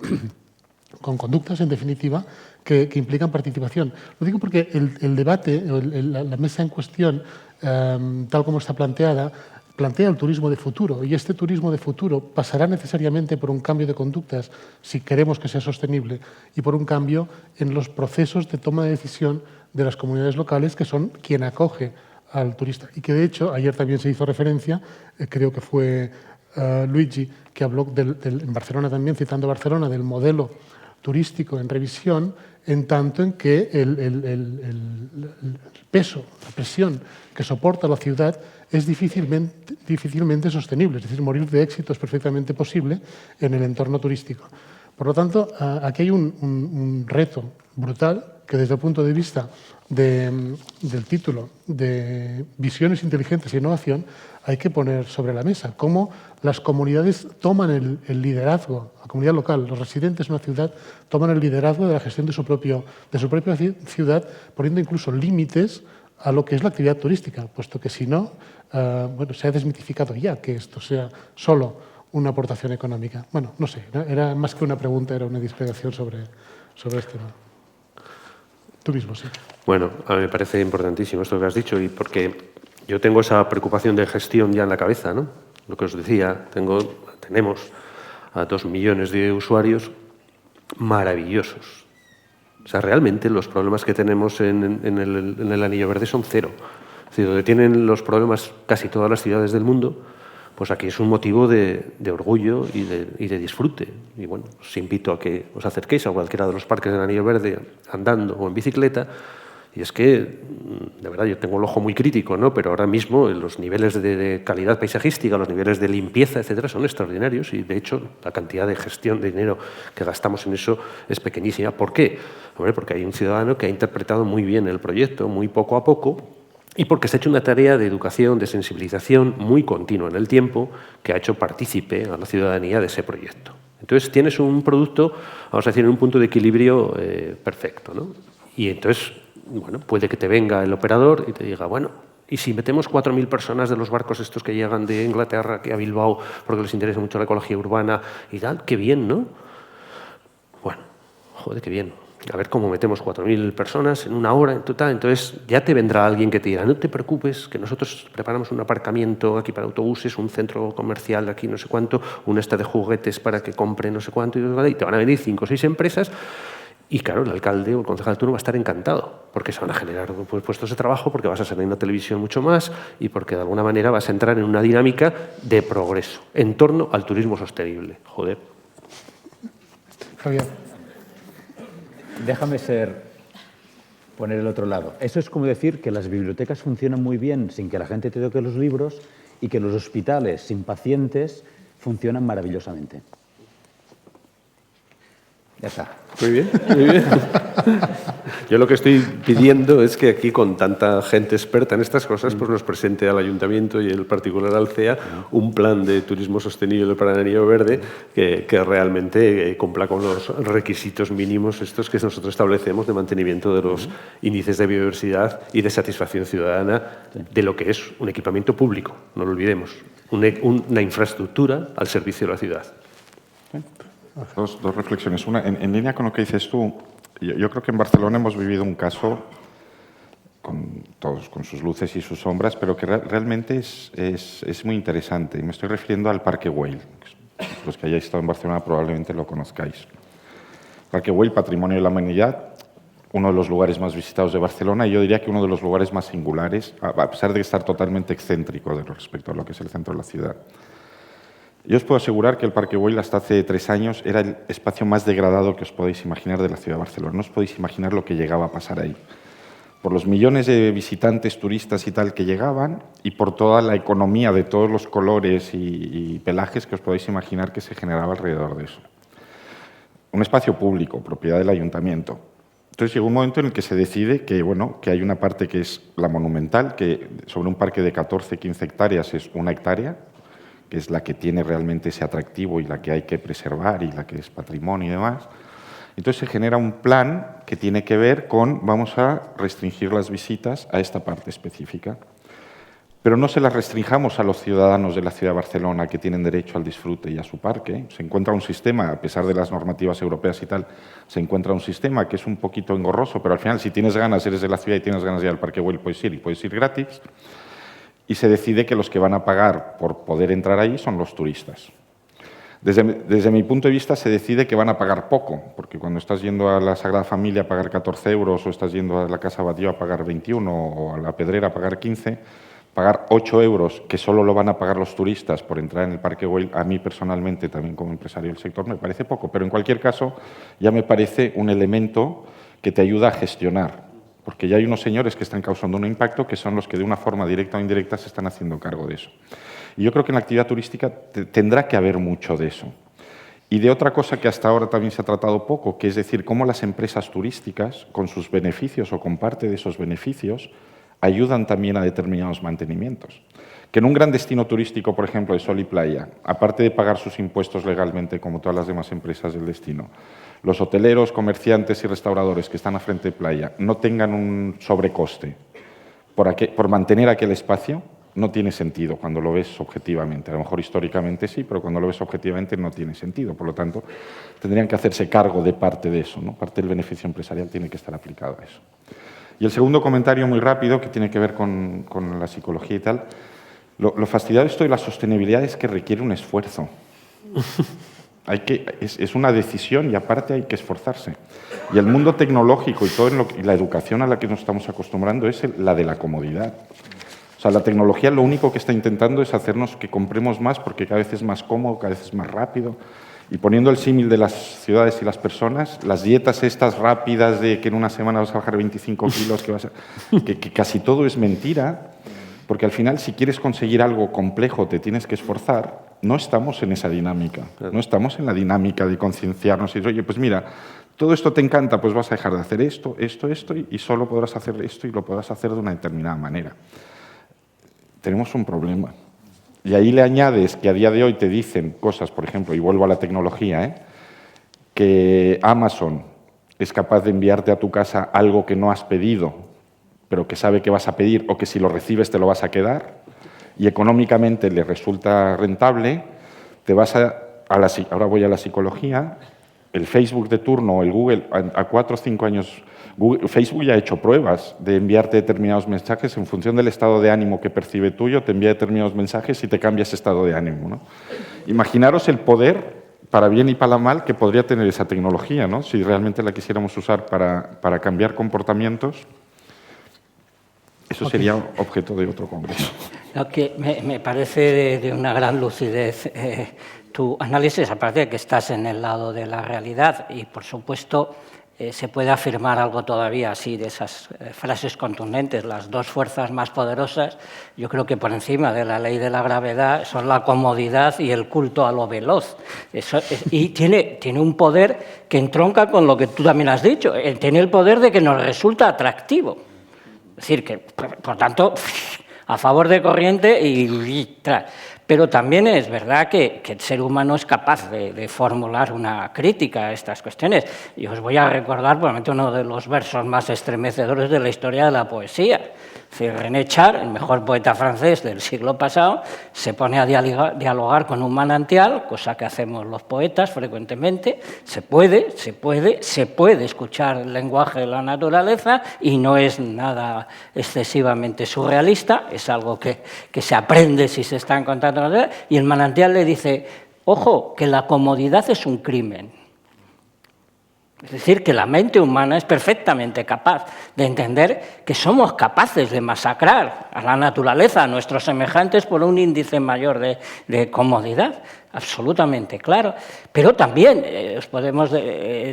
conductas, en definitiva, que implican participación. Lo digo porque el debate, la mesa en cuestión, tal como está planteada, plantea el turismo de futuro, y este turismo de futuro pasará necesariamente por un cambio de conductas, si queremos que sea sostenible, y por un cambio en los procesos de toma de decisión de las comunidades locales, que son quien acoge al turista. Y que, de hecho, ayer también se hizo referencia, creo que fue Luigi, que habló en Barcelona también, citando Barcelona, del modelo turístico en revisión, en tanto en que el peso, la presión que soporta la ciudad es difícilmente sostenible. Es decir, morir de éxito es perfectamente posible en el entorno turístico. Por lo tanto, aquí hay un reto brutal que desde el punto de vista del título de Visiones Inteligentes e Innovación hay que poner sobre la mesa cómo las comunidades toman el liderazgo, la comunidad local, los residentes de una ciudad toman el liderazgo de la gestión de su propia ciudad, poniendo incluso límites a lo que es la actividad turística, puesto que si no, bueno, se ha desmitificado ya que esto sea solo una aportación económica. Bueno, no sé, era más que una pregunta, era una discrepancia sobre este tema. Tú mismo, sí. Bueno, a mí me parece importantísimo esto que has dicho, y porque yo tengo esa preocupación de gestión ya en la cabeza, ¿no? Lo que os decía, tenemos a 2 millones de usuarios maravillosos. O sea, realmente los problemas que tenemos en el Anillo Verde son cero. Es decir, donde tienen los problemas casi todas las ciudades del mundo, pues aquí es un motivo de orgullo y de disfrute. Y bueno, os invito a que os acerquéis a cualquiera de los parques del Anillo Verde andando o en bicicleta. Y es que, de verdad, yo tengo el ojo muy crítico, ¿no? Pero ahora mismo los niveles de calidad paisajística, los niveles de limpieza, etcétera, son extraordinarios, y de hecho la cantidad de gestión de dinero que gastamos en eso es pequeñísima. ¿Por qué? Hombre, porque hay un ciudadano que ha interpretado muy bien el proyecto, muy poco a poco, y porque se ha hecho una tarea de educación, de sensibilización muy continua en el tiempo, que ha hecho partícipe a la ciudadanía de ese proyecto. Entonces tienes un producto, vamos a decir, en un punto de equilibrio perfecto, ¿no? Y entonces, bueno, puede que te venga el operador y te diga, bueno, Y si metemos 4.000 personas de los barcos estos que llegan de Inglaterra aquí a Bilbao porque les interesa mucho la ecología urbana y tal, qué bien, ¿no? Bueno, joder, qué bien. A ver cómo metemos 4.000 personas en una hora en total. Entonces ya te vendrá alguien que te dirá, no te preocupes, que nosotros preparamos un aparcamiento aquí para autobuses, un centro comercial aquí no sé cuánto, un este de juguetes para que compre no sé cuánto, y te van a venir 5 o 6 empresas. Y claro, el alcalde o el concejal de turno va a estar encantado, porque se van a generar puestos de trabajo, porque vas a salir en la televisión mucho más y porque de alguna manera vas a entrar en una dinámica de progreso en torno al turismo sostenible. Joder. Javier. Déjame poner el otro lado. Eso es como decir que las bibliotecas funcionan muy bien sin que la gente te toque los libros y que los hospitales sin pacientes funcionan maravillosamente. Ya está. Muy bien, muy bien. Yo lo que estoy pidiendo es que aquí, con tanta gente experta en estas cosas, pues nos presente al Ayuntamiento y en particular al CEA un plan de turismo sostenible para el Anillo Verde que realmente cumpla con los requisitos mínimos estos que nosotros establecemos de mantenimiento de los índices de biodiversidad y de satisfacción ciudadana de lo que es un equipamiento público, no lo olvidemos, una infraestructura al servicio de la ciudad. Dos reflexiones. Una, en línea con lo que dices tú, yo creo que en Barcelona hemos vivido un caso con sus luces y sus sombras, pero que realmente es muy interesante. Y me estoy refiriendo al Parque Güell. Los que hayáis estado en Barcelona probablemente lo conozcáis. Parque Güell, Patrimonio de la Humanidad, uno de los lugares más visitados de Barcelona y yo diría que uno de los lugares más singulares, a pesar de estar totalmente excéntrico respecto a lo que es el centro de la ciudad. Yo os puedo asegurar que el Parque Güell hasta hace 3 años era el espacio más degradado que os podéis imaginar de la ciudad de Barcelona. No os podéis imaginar lo que llegaba a pasar ahí. Por los millones de visitantes, turistas y tal que llegaban y por toda la economía de todos los colores y pelajes que os podéis imaginar que se generaba alrededor de eso. Un espacio público, propiedad del ayuntamiento. Entonces llegó un momento en el que se decide que, bueno, que hay una parte que es la monumental, que sobre un parque de 14-15 hectáreas es 1 hectárea, que es la que tiene realmente ese atractivo y la que hay que preservar y la que es patrimonio y demás. Entonces se genera un plan que tiene que ver con vamos a restringir las visitas a esta parte específica. Pero no se las restringamos a los ciudadanos de la ciudad de Barcelona que tienen derecho al disfrute y a su parque. Se encuentra un sistema, a pesar de las normativas europeas y tal, se encuentra un sistema que es un poquito engorroso, pero al final si tienes ganas, eres de la ciudad y tienes ganas de ir al Parque Güell, puedes ir y puedes ir gratis. Y se decide que los que van a pagar por poder entrar ahí son los turistas. Desde mi punto de vista se decide que van a pagar poco, porque cuando estás yendo a la Sagrada Familia a pagar 14 euros o estás yendo a la Casa Batlló a pagar 21 o a la Pedrera a pagar 15, pagar 8 euros, que solo lo van a pagar los turistas por entrar en el Parque Güell, a mí personalmente, también como empresario del sector, me parece poco. Pero en cualquier caso ya me parece un elemento que te ayuda a gestionar. Porque ya hay unos señores que están causando un impacto que son los que de una forma directa o indirecta se están haciendo cargo de eso. Y yo creo que en la actividad turística tendrá que haber mucho de eso. Y de otra cosa que hasta ahora también se ha tratado poco, que es decir, cómo las empresas turísticas, con sus beneficios o con parte de esos beneficios, ayudan también a determinados mantenimientos. Que en un gran destino turístico, por ejemplo, de sol y playa, aparte de pagar sus impuestos legalmente como todas las demás empresas del destino, los hoteleros, comerciantes y restauradores que están a frente de playa no tengan un sobrecoste por mantener aquel espacio, no tiene sentido cuando lo ves objetivamente. A lo mejor históricamente sí, pero cuando lo ves objetivamente no tiene sentido. Por lo tanto, tendrían que hacerse cargo de parte de eso, ¿no? Parte del beneficio empresarial tiene que estar aplicado a eso. Y el segundo comentario muy rápido, que tiene que ver con la psicología y tal, lo fastidiado de esto de la sostenibilidad es que requiere un esfuerzo. Es una decisión y aparte hay que esforzarse. Y el mundo tecnológico y la educación a la que nos estamos acostumbrando es la de la comodidad. O sea, la tecnología lo único que está intentando es hacernos que compremos más porque cada vez es más cómodo, cada vez es más rápido. Y poniendo el símil de las ciudades y las personas, las dietas estas rápidas de que en una semana vas a bajar 25 kilos, que casi todo es mentira, porque al final si quieres conseguir algo complejo te tienes que esforzar. No estamos en esa dinámica, no estamos en la dinámica de concienciarnos y decir, oye, pues mira, todo esto te encanta, pues vas a dejar de hacer esto, y solo podrás hacer esto y lo podrás hacer de una determinada manera. Tenemos un problema. Y ahí le añades que a día de hoy te dicen cosas, por ejemplo, y vuelvo a la tecnología, que Amazon es capaz de enviarte a tu casa algo que no has pedido pero que sabe que vas a pedir o que si lo recibes te lo vas a quedar y económicamente le resulta rentable, te vas ahora voy a la psicología, el Facebook de turno o el Google, a 4 o 5 años, Facebook ya ha hecho pruebas de enviarte determinados mensajes en función del estado de ánimo que percibe tuyo, te envía determinados mensajes y te cambia ese estado de ánimo, ¿no? Imaginaros el poder, para bien y para mal, que podría tener esa tecnología, ¿no? Si realmente la quisiéramos usar para cambiar comportamientos. Eso sería objeto de otro congreso. Lo que me parece de una gran lucidez tu análisis, aparte de que estás en el lado de la realidad y, por supuesto, se puede afirmar algo todavía así de esas frases contundentes. Las dos fuerzas más poderosas, yo creo que por encima de la ley de la gravedad, son la comodidad y el culto a lo veloz. Y tiene un poder que entronca con lo que tú también has dicho. Tiene el poder de que nos resulta atractivo. Es decir, que, por tanto, a favor de corriente y tras. Pero también es verdad que el ser humano es capaz de formular una crítica a estas cuestiones. Y os voy a recordar, probablemente, uno de los versos más estremecedores de la historia de la poesía. Es decir, René Char, el mejor poeta francés del siglo pasado, se pone a dialogar con un manantial, cosa que hacemos los poetas frecuentemente. Se puede escuchar el lenguaje de la naturaleza y no es nada excesivamente surrealista, es algo que se aprende si se está en contacto con la naturaleza. Y el manantial le dice, ojo, que la comodidad es un crimen. Es decir, que la mente humana es perfectamente capaz de entender que somos capaces de masacrar a la naturaleza, a nuestros semejantes, por un índice mayor de comodidad. Absolutamente claro. Pero también os podemos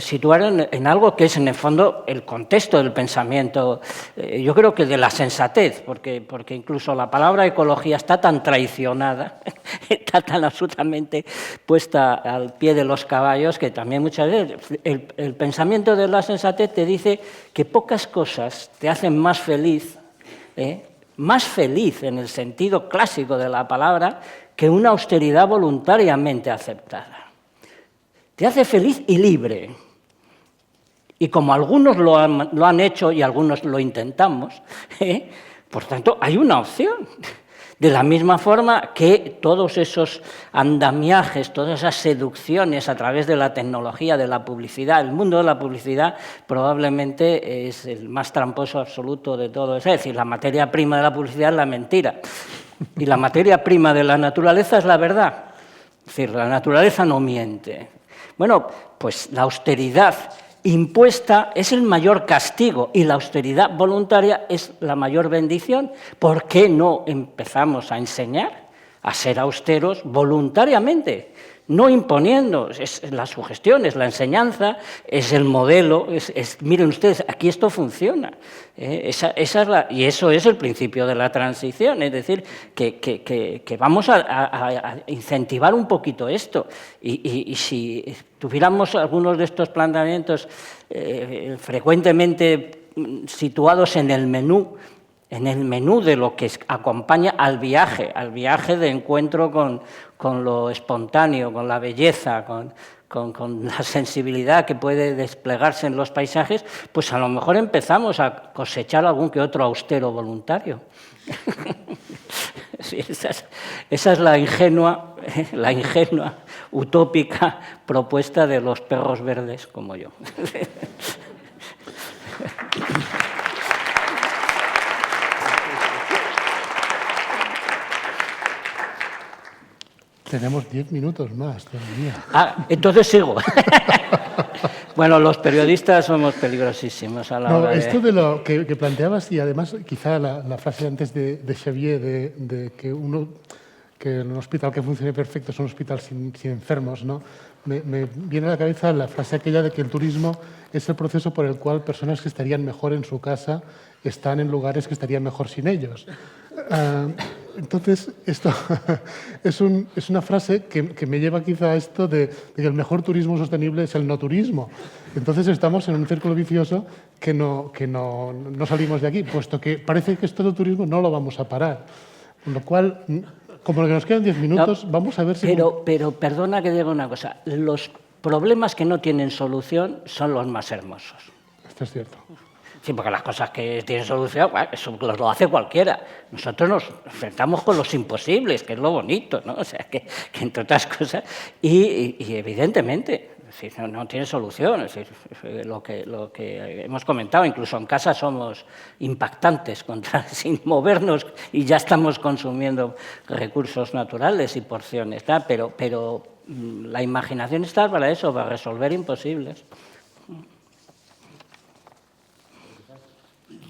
situar en algo que es, en el fondo, el contexto del pensamiento, yo creo que de la sensatez, porque incluso la palabra ecología está tan traicionada, está tan absolutamente puesta al pie de los caballos, que también muchas veces el pensamiento de la sensatez te dice que pocas cosas te hacen más feliz en el sentido clásico de la palabra, que una austeridad voluntariamente aceptada. Te hace feliz y libre. Y como algunos lo han hecho y algunos lo intentamos, por tanto, hay una opción. De la misma forma que todos esos andamiajes, todas esas seducciones a través de la tecnología, de la publicidad, el mundo de la publicidad probablemente es el más tramposo absoluto de todo. Es decir, la materia prima de la publicidad es la mentira. Y la materia prima de la naturaleza es la verdad. Es decir, la naturaleza no miente. Bueno, pues la austeridad impuesta es el mayor castigo y la austeridad voluntaria es la mayor bendición. ¿Por qué no empezamos a enseñar a ser austeros voluntariamente? No imponiendo, es la sugestión, es la enseñanza, es el modelo, miren ustedes, aquí esto funciona. Esa es y eso es el principio de la transición, es decir, que vamos a incentivar un poquito esto. Y si tuviéramos algunos de estos planteamientos frecuentemente situados en el menú de lo que acompaña al viaje de encuentro con lo espontáneo, con la belleza, con la sensibilidad que puede desplegarse en los paisajes, pues a lo mejor empezamos a cosechar algún que otro austero voluntario. Sí, esa es la ingenua, utópica propuesta de los perros verdes como yo. Tenemos 10 minutos más todavía. Entonces sigo. Bueno, los periodistas somos peligrosísimos a la hora de... Esto de lo que planteabas, y además quizá la frase antes de Xavier, de que un hospital que funcione perfecto es un hospital sin enfermos, ¿no? Me viene a la cabeza la frase aquella de que el turismo es el proceso por el cual personas que estarían mejor en su casa están en lugares que estarían mejor sin ellos. Entonces, esto es una frase que me lleva quizá a esto de que el mejor turismo sostenible es el no turismo. Entonces estamos en un círculo vicioso que no salimos de aquí, puesto que parece que esto del turismo no lo vamos a parar. Con lo cual, como que nos quedan 10 minutos, vamos a ver si... Pero perdona que diga una cosa, los problemas que no tienen solución son los más hermosos. Esto es cierto. Sí, porque las cosas que tienen solución, bueno, eso lo hace cualquiera. Nosotros nos enfrentamos con los imposibles, que es lo bonito, ¿no? O sea, que entre otras cosas, y evidentemente, es decir, no tiene solución. Es decir, lo que hemos comentado, incluso en casa somos impactantes sin movernos y ya estamos consumiendo recursos naturales y porciones, ¿tá? Pero la imaginación está para eso, para resolver imposibles.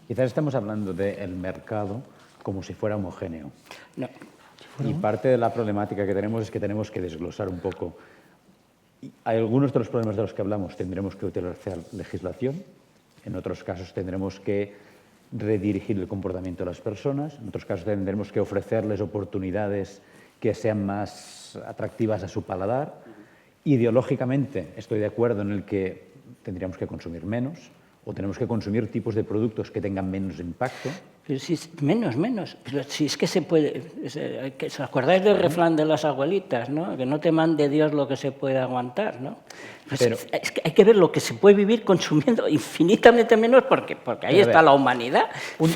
Quizás estamos hablando del mercado como si fuera homogéneo. No. Y parte de la problemática que tenemos es que tenemos que desglosar un poco. Hay algunos de los problemas de los que hablamos tendremos que utilizar legislación, en otros casos tendremos que redirigir el comportamiento de las personas, en otros casos tendremos que ofrecerles oportunidades que sean más atractivas a su paladar. Ideológicamente estoy de acuerdo en el que tendríamos que consumir menos, o tenemos que consumir tipos de productos que tengan menos impacto. Pero si menos. Pero si es que se puede... ¿Os acordáis del refrán de las abuelitas, ¿no? Que no te mande Dios lo que se puede aguantar, ¿no? Pues pero, es que hay que ver lo que se puede vivir consumiendo infinitamente menos porque ahí está la humanidad. Un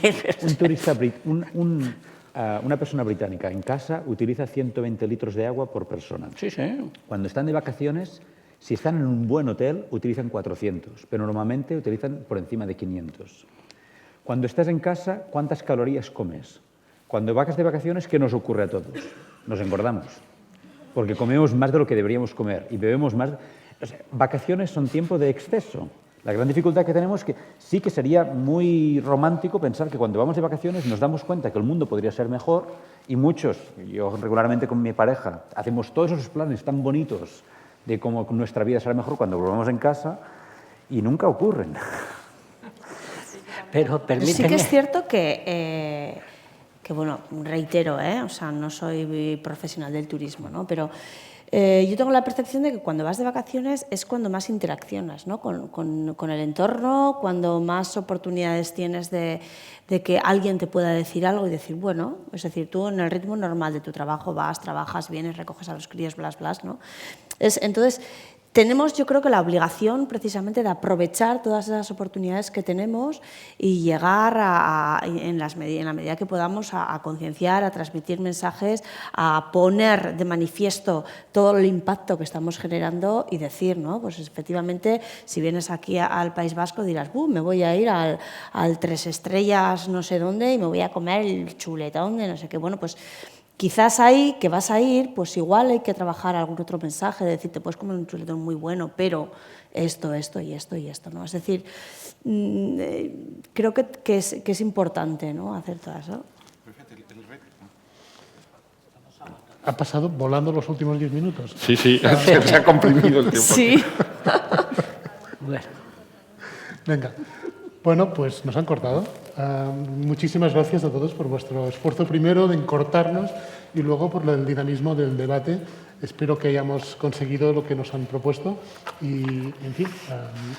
turista, una persona británica en casa utiliza 120 litros de agua por persona. Sí. Cuando están de vacaciones, si están en un buen hotel, utilizan 400, pero normalmente utilizan por encima de 500. Cuando estás en casa, ¿cuántas calorías comes? Cuando vas de vacaciones, ¿qué nos ocurre a todos? Nos engordamos, porque comemos más de lo que deberíamos comer y bebemos más. O sea, vacaciones son tiempo de exceso. La gran dificultad que tenemos es que sí que sería muy romántico pensar que cuando vamos de vacaciones nos damos cuenta que el mundo podría ser mejor y muchos, yo regularmente con mi pareja, hacemos todos esos planes tan bonitos de cómo nuestra vida será mejor cuando volvamos en casa y nunca ocurren. Pero permíteme... Sí que es cierto que bueno, reitero, o sea, no soy profesional del turismo, ¿no? Pero yo tengo la percepción de que cuando vas de vacaciones es cuando más interaccionas, ¿no? con el entorno, cuando más oportunidades tienes de que alguien te pueda decir algo y decir, bueno, es decir, tú en el ritmo normal de tu trabajo vas, trabajas, vienes, recoges a los críos, blas, ¿no? Entonces, tenemos, yo creo que la obligación precisamente de aprovechar todas esas oportunidades que tenemos y llegar en la medida que podamos a concienciar, a transmitir mensajes, a poner de manifiesto todo el impacto que estamos generando y decir, ¿no? Pues efectivamente, si vienes aquí al País Vasco dirás, me voy a ir al 3 estrellas no sé dónde y me voy a comer el chuletón de no sé qué. Bueno, pues quizás ahí que vas a ir, pues igual hay que trabajar algún otro mensaje, de decir, te puedes comer un chuletón muy bueno, pero esto y esto, ¿no? Es decir, creo que es importante, ¿no? Hacer todo eso. Ha pasado volando los últimos 10 minutos. Sí, se ha comprimido el tiempo. Sí. Bueno. Venga. Bueno, pues nos han cortado. Muchísimas gracias a todos por vuestro esfuerzo primero de encortarnos y luego por el dinamismo del debate. Espero que hayamos conseguido lo que nos han propuesto y, en fin,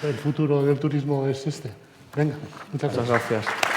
el futuro del turismo es este. Venga, muchas gracias. Muchas gracias.